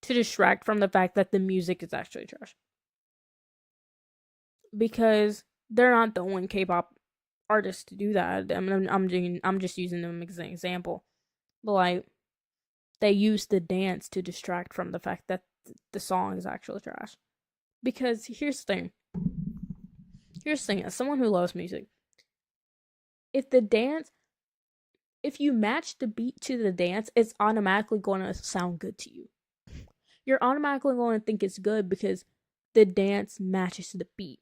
To distract from the fact that the music is actually trash. Because they're not the only K-pop artists to do that. I mean, I'm just using them as an example. But like they use the dance to distract from the fact that the song is actually trash. Because here's the thing. Here's the thing. As someone who loves music, if the dance, if you match the beat to the dance, it's automatically going to sound good to you. You're automatically going to think it's good because the dance matches the beat.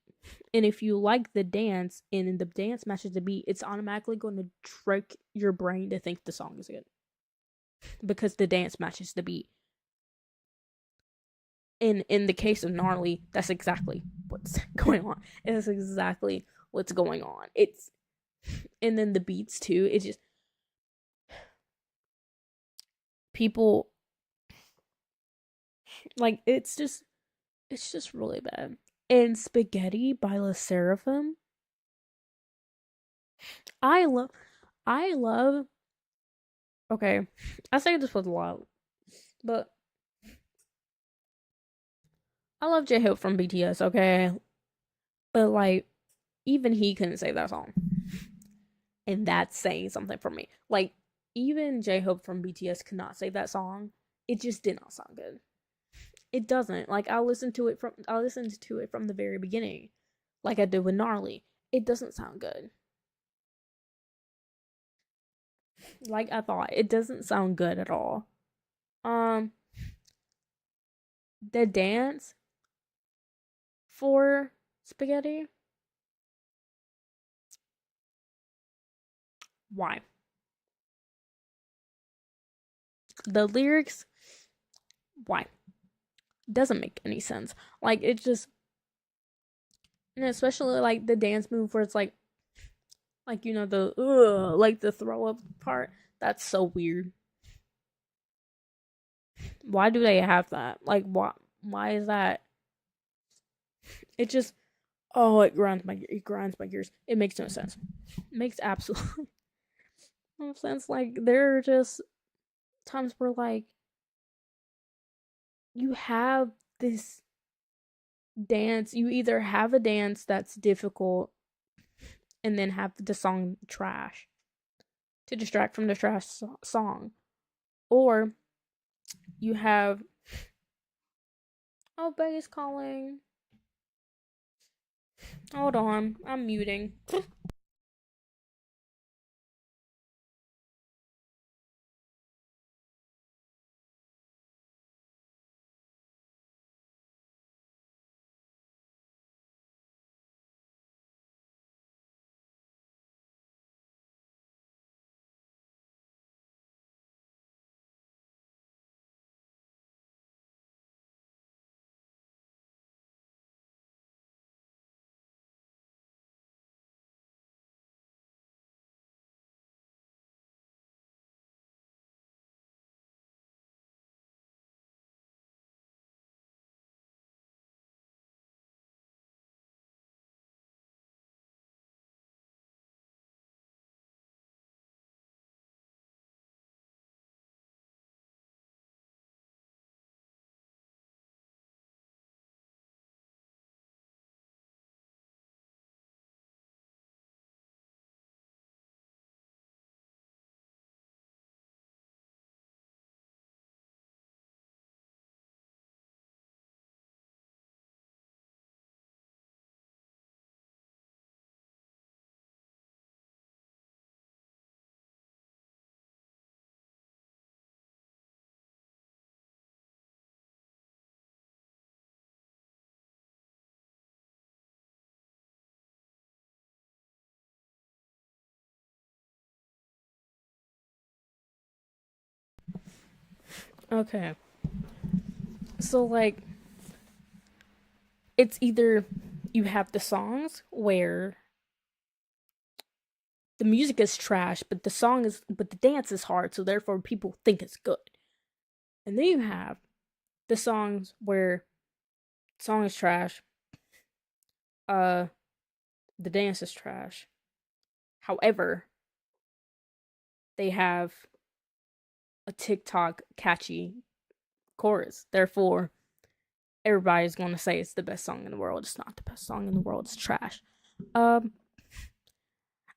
And if you like the dance and the dance matches the beat, it's automatically going to trick your brain to think the song is good because the dance matches the beat. In the case of Gnarly, that's exactly what's going on. It's exactly what's going on. It's and then the beats too. It's just people like it's just really bad. And Spaghetti by La Seraphim, I love I love okay. I say this with a lot, but I love J Hope from BTS, okay? But like even he couldn't save that song. And that's saying something for me. Like even J Hope from BTS could not save that song. It just did not sound good. It doesn't. Like I listened to it from the very beginning. Like I did with Gnarly. It doesn't sound good. Like I thought. It doesn't sound good at all. Um the dance for Spaghetti. Why? The lyrics, why? Doesn't make any sense. Like it just and especially like the dance move where it's like you know the like the throw up part. That's so weird. Why do they have that? Like why is that? It just it grinds my gears. It makes no sense. It makes absolutely no sense. Like there are just times where like you have this dance, you either have a dance that's difficult and then have the song trash, to distract from the trash song. Or you have, oh, Vegas calling. Hold on, I'm muting. Okay, so like it's either you have the songs where the music is trash, but the dance is hard, so therefore people think it's good. And then you have the songs where the song is trash, uh, the dance is trash. However, they have a TikTok catchy chorus. Therefore, everybody's going to say it's the best song in the world. It's not the best song in the world. It's trash. Um,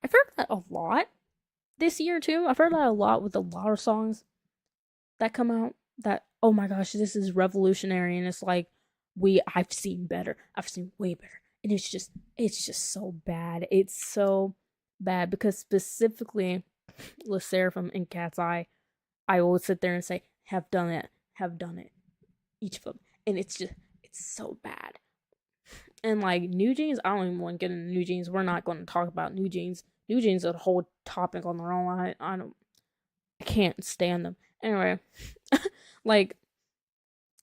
I've heard that a lot this year too. I've heard that a lot with a lot of songs that come out. That, oh my gosh, this is revolutionary, and it's like I've seen better. I've seen way better, and it's just so bad. It's so bad because specifically, Le Seraphim and Cat's Eye, I will sit there and say, have done it, each of them, and it's so bad. And like New Jeans, I don't even want to get into New Jeans. We're not going to talk about New Jeans. New Jeans is a whole topic on their own. I can't stand them. Anyway, like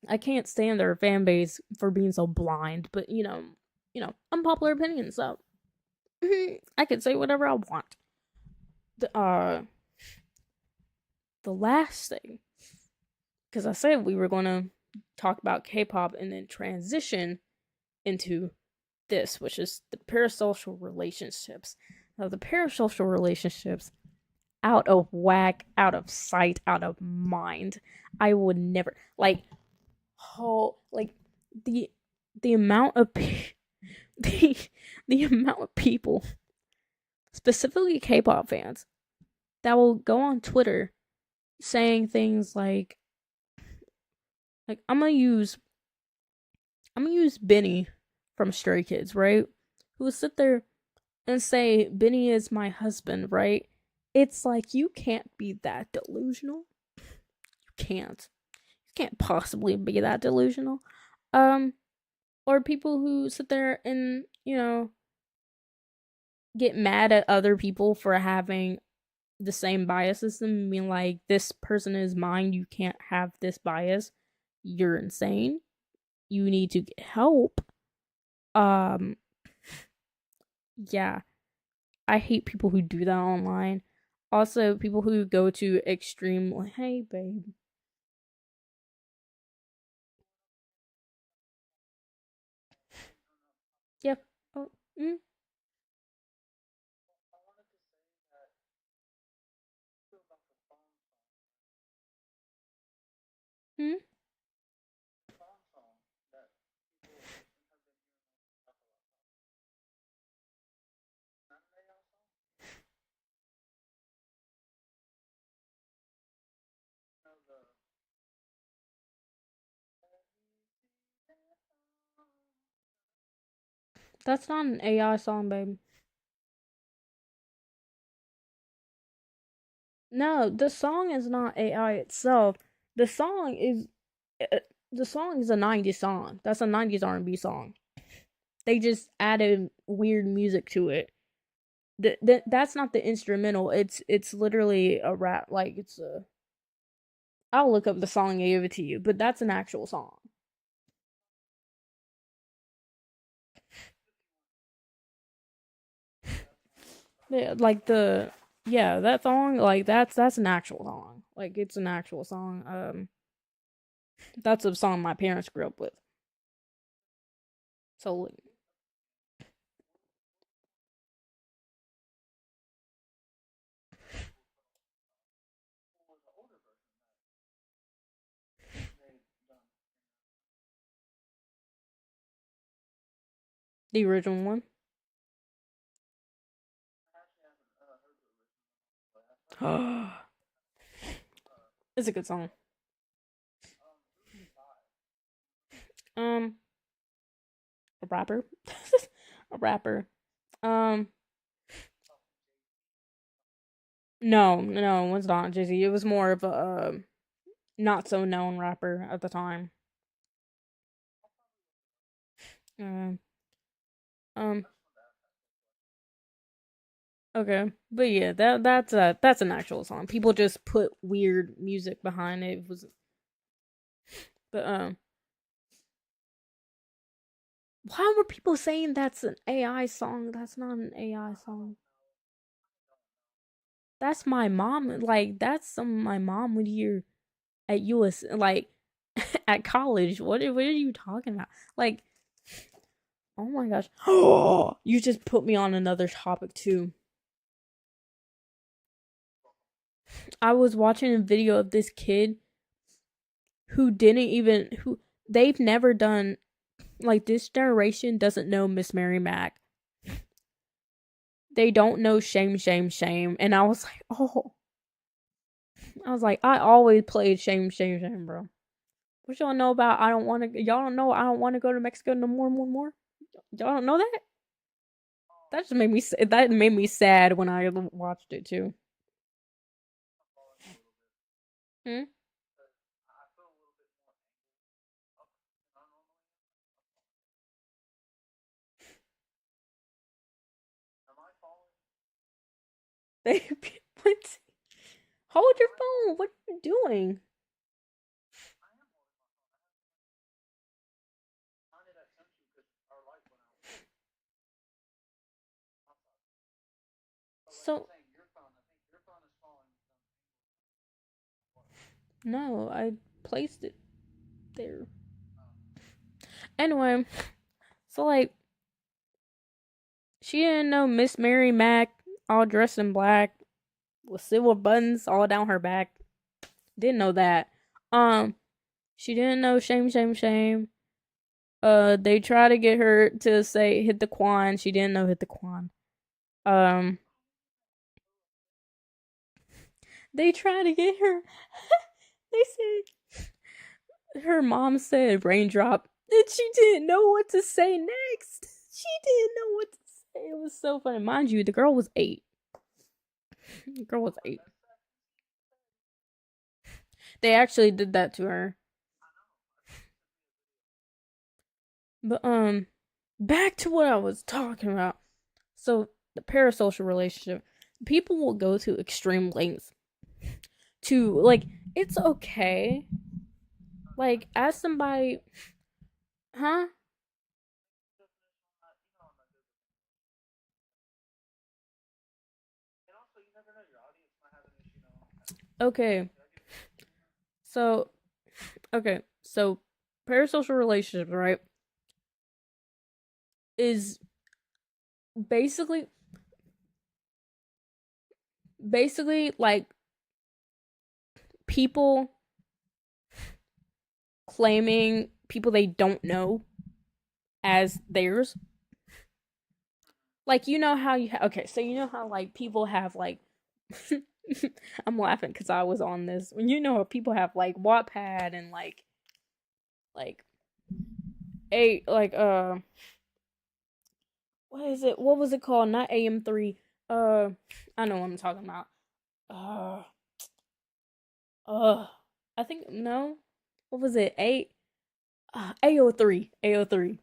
I can't stand their fan base for being so blind. But unpopular opinion. So I can say whatever I want. The the last thing, because I said we were going to talk about K-pop and then transition into this, which is the parasocial relationships. Now, the parasocial relationships, out of whack, out of sight, out of mind. I would never like the the amount of the the amount of people, specifically K-pop fans, that will go on Twitter saying things like I'm gonna use Benny from Stray Kids, right? Who will sit there and say Benny is my husband, right? It's like you can't be that delusional. You can't. You can't possibly be that delusional. Um, or people who sit there and, get mad at other people for having the same bias as them, being like, this person is mine, you can't have this bias. You're insane. You need to get help. Um, yeah. I hate people who do that online. Also, people who go to extreme, like, hey, babe. Yep. Oh, mm, mm. That's not an AI song, babe. No, the song is not AI itself. The song is uh, the song is a '90s song. That's a '90s R&B song. They just added weird music to it. That's not the instrumental. It's literally a rap. Like it's a. I'll look up the song and give it to you, but that's an actual song. Yeah, like the yeah that song like that's an actual song. Like it's an actual song. That's a song my parents grew up with. So the original one. It's a good song. Um, a rapper, a rapper. Um, no, it was not Jay Z. It was more of a not so known rapper at the time. Um, um, okay, but yeah, that's an actual song. People just put weird music behind it. It was, but why were people saying that's an AI song? That's not an AI song. That's my mom. Like that's some my mom would hear at US like at college. What are you talking about? Like, oh my gosh. Oh, you just put me on another topic too. I was watching a video of this kid who didn't even who they've never done like this generation doesn't know Miss Mary Mac. They don't know shame, shame, shame. And I was like, oh, I was like, I always played shame, shame, shame, bro. What y'all know about? I don't want to. Y'all don't know. I don't want to go to Mexico no more, more, more. Y'all don't know that. That just made me. That made me sad when I watched it too. Hmm? They what? Hold your phone. What are you doing? So no, I placed it there. Anyway, so like she didn't know Miss Mary Mac, all dressed in black with silver buttons all down her back. Didn't know that. Um, she didn't know shame, shame, shame. They try to get her to say hit the quan. She didn't know hit the quan. Um, they try to get her. They said her mom said raindrop, and she didn't know what to say next. She didn't know what to say. It was so funny, mind you. The girl was 8. The girl was 8. They actually did that to her. But back to what I was talking about. So the parasocial relationship, people will go to extreme lengths to like. It's okay. Like as somebody, huh? Okay, so okay, so parasocial relationships, right? Is basically like people claiming people they don't know as theirs. Like you know how okay, so you know how like people have like I'm laughing because I was on this. When you know how people have like Wattpad and like a like what is it? What was it called? Not AM3. Uh, I know what I'm talking about. Uh, uh, I think no. What was it? AO3. AO3.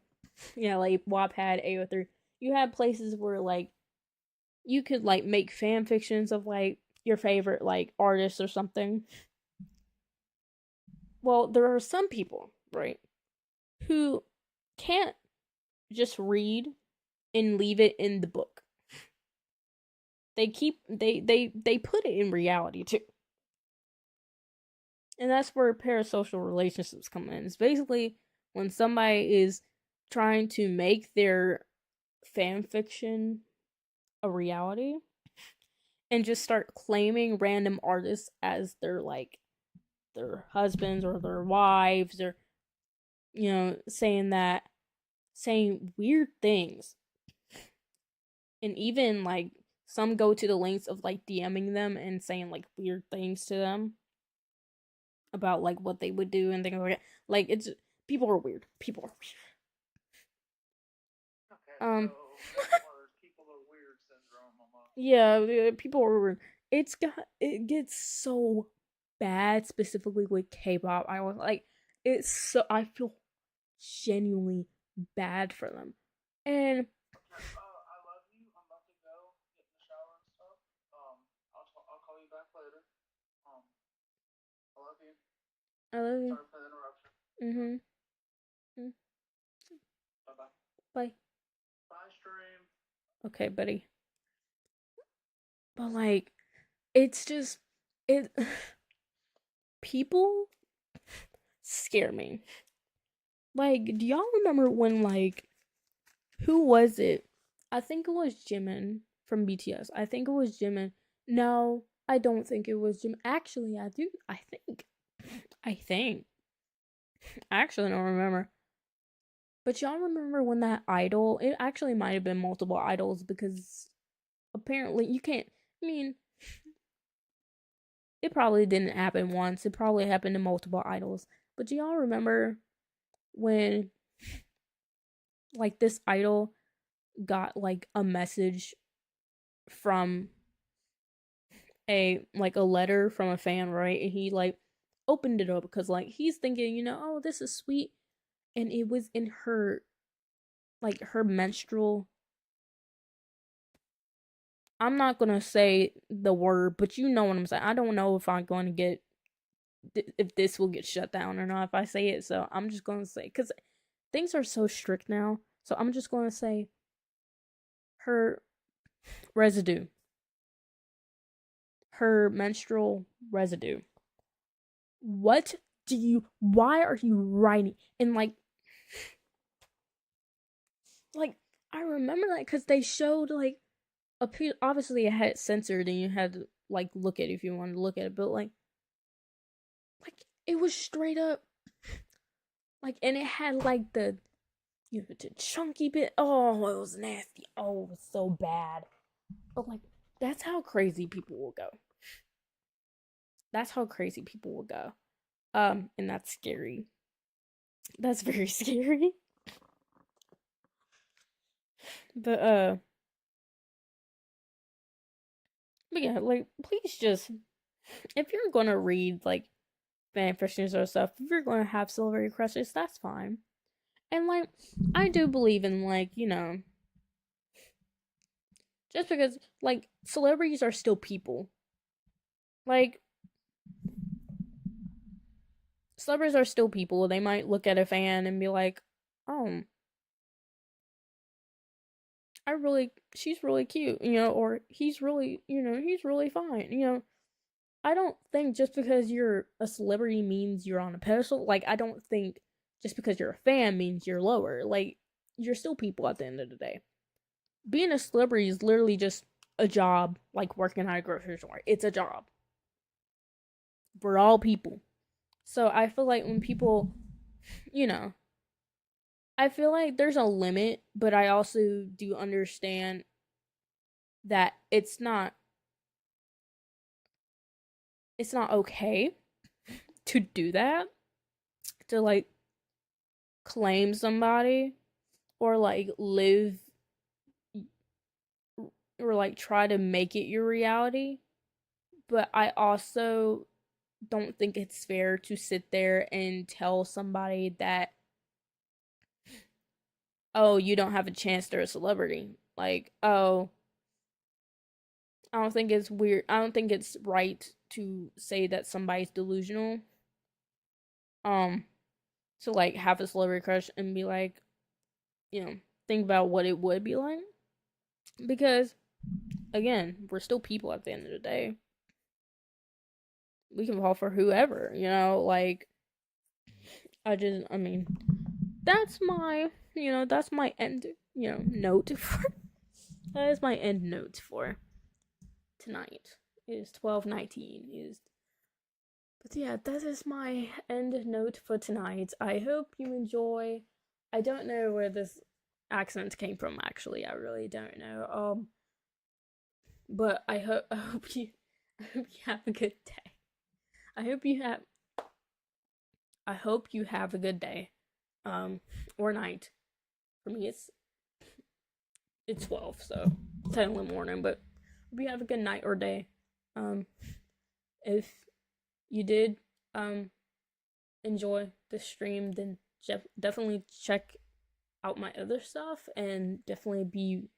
Yeah, like Wattpad AO3. You had places where like you could like make fan fictions of like your favorite like artists or something. Well, there are some people, right, who can't just read and leave it in the book. They put it in reality too. And that's where parasocial relationships come in. It's basically when somebody is trying to make their fan fiction a reality and just start claiming random artists as their like their husbands or their wives, or saying weird things, and even like some go to the lengths of like DMing them and saying like weird things to them about like what they would do and things like that. Like it's people are weird. People are weird. Yeah, people are weird. It gets so bad, specifically with K-pop. I was like, it's so I feel genuinely bad for them, and I love you. Mhm. Mm. Bye. Okay, buddy. But like, it's just it. People scare me. Like, do y'all remember when like who was it? I think it was Jimin from BTS. I think it was Jimin. No, I don't think it was Jimin. Actually, I do. I think. I think. I actually don't remember. But y'all remember when that idol? It actually might have been multiple idols because apparently you can't. I mean, it probably didn't happen once. It probably happened to multiple idols. But do y'all remember when like this idol got like a message from a letter from a fan, right? And he like opened it up because like he's thinking, oh, this is sweet, and it was in her like her menstrual. I'm not gonna say the word, but you know what I'm saying. I don't know if I'm going to get if this will get shut down or not if I say it. So I'm just gonna say because things are so strict now. So I'm just gonna say her residue, her menstrual residue. What do you? Why are you writing? And like I remember that because they showed like obviously it had it censored and you had to like look at it if you wanted to look at it, but like it was straight up like, and it had like the chunky bit. Oh, it was nasty. Oh, it was so bad. But like that's how crazy people will go. That's how crazy people will go. And that's scary. That's very scary. But but yeah, like please just if you're gonna read like fan fictions or stuff, if you're gonna have celebrity crushes, that's fine. And like I do believe in like, just because like celebrities are still people. Like celebrities are still people. They might look at a fan and be like, "Oh, she's really cute," or he's really fine. I don't think just because you're a celebrity means you're on a pedestal. Like I don't think just because you're a fan means you're lower. Like you're still people at the end of the day. Being a celebrity is literally just a job, like working at a grocery store. It's a job. We're all people. So I feel like when people, you know, I feel like there's a limit, but I also do understand that it's not okay to do that, to like claim somebody or like live or like try to make it your reality, but I also don't think it's fair to sit there and tell somebody that, oh, you don't have a chance, they're a celebrity. Like, oh, I don't think it's weird. I don't think it's right to say that somebody's delusional. Um, to like have a celebrity crush and be like, think about what it would be like. Because again, we're still people at the end of the day. We can fall for whoever, like I mean, that's my, that's my end, note for that is my end note for tonight. It is 12:19. But yeah, that is my end note for tonight. I hope you enjoy. I don't know where this accent came from actually. I really don't know. But I hope you I hope you have a good day. I hope you have I hope you have a good day. Or night. For me it's 12, so technically morning, but hope you have a good night or day. Um if you did enjoy the stream, then definitely check out my other stuff and definitely be,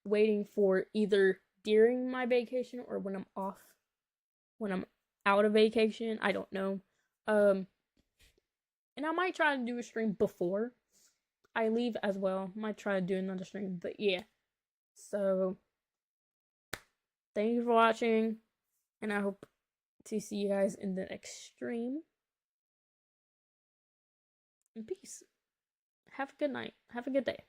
waiting for either during my vacation or when I'm off, when I'm out of vacation. I don't know. Um, and I might try to do a stream before I leave as well. Might try to do another stream, but yeah. So, thank you for watching, and I hope to see you guys in the next stream. And peace. Have a good night. Have a good day.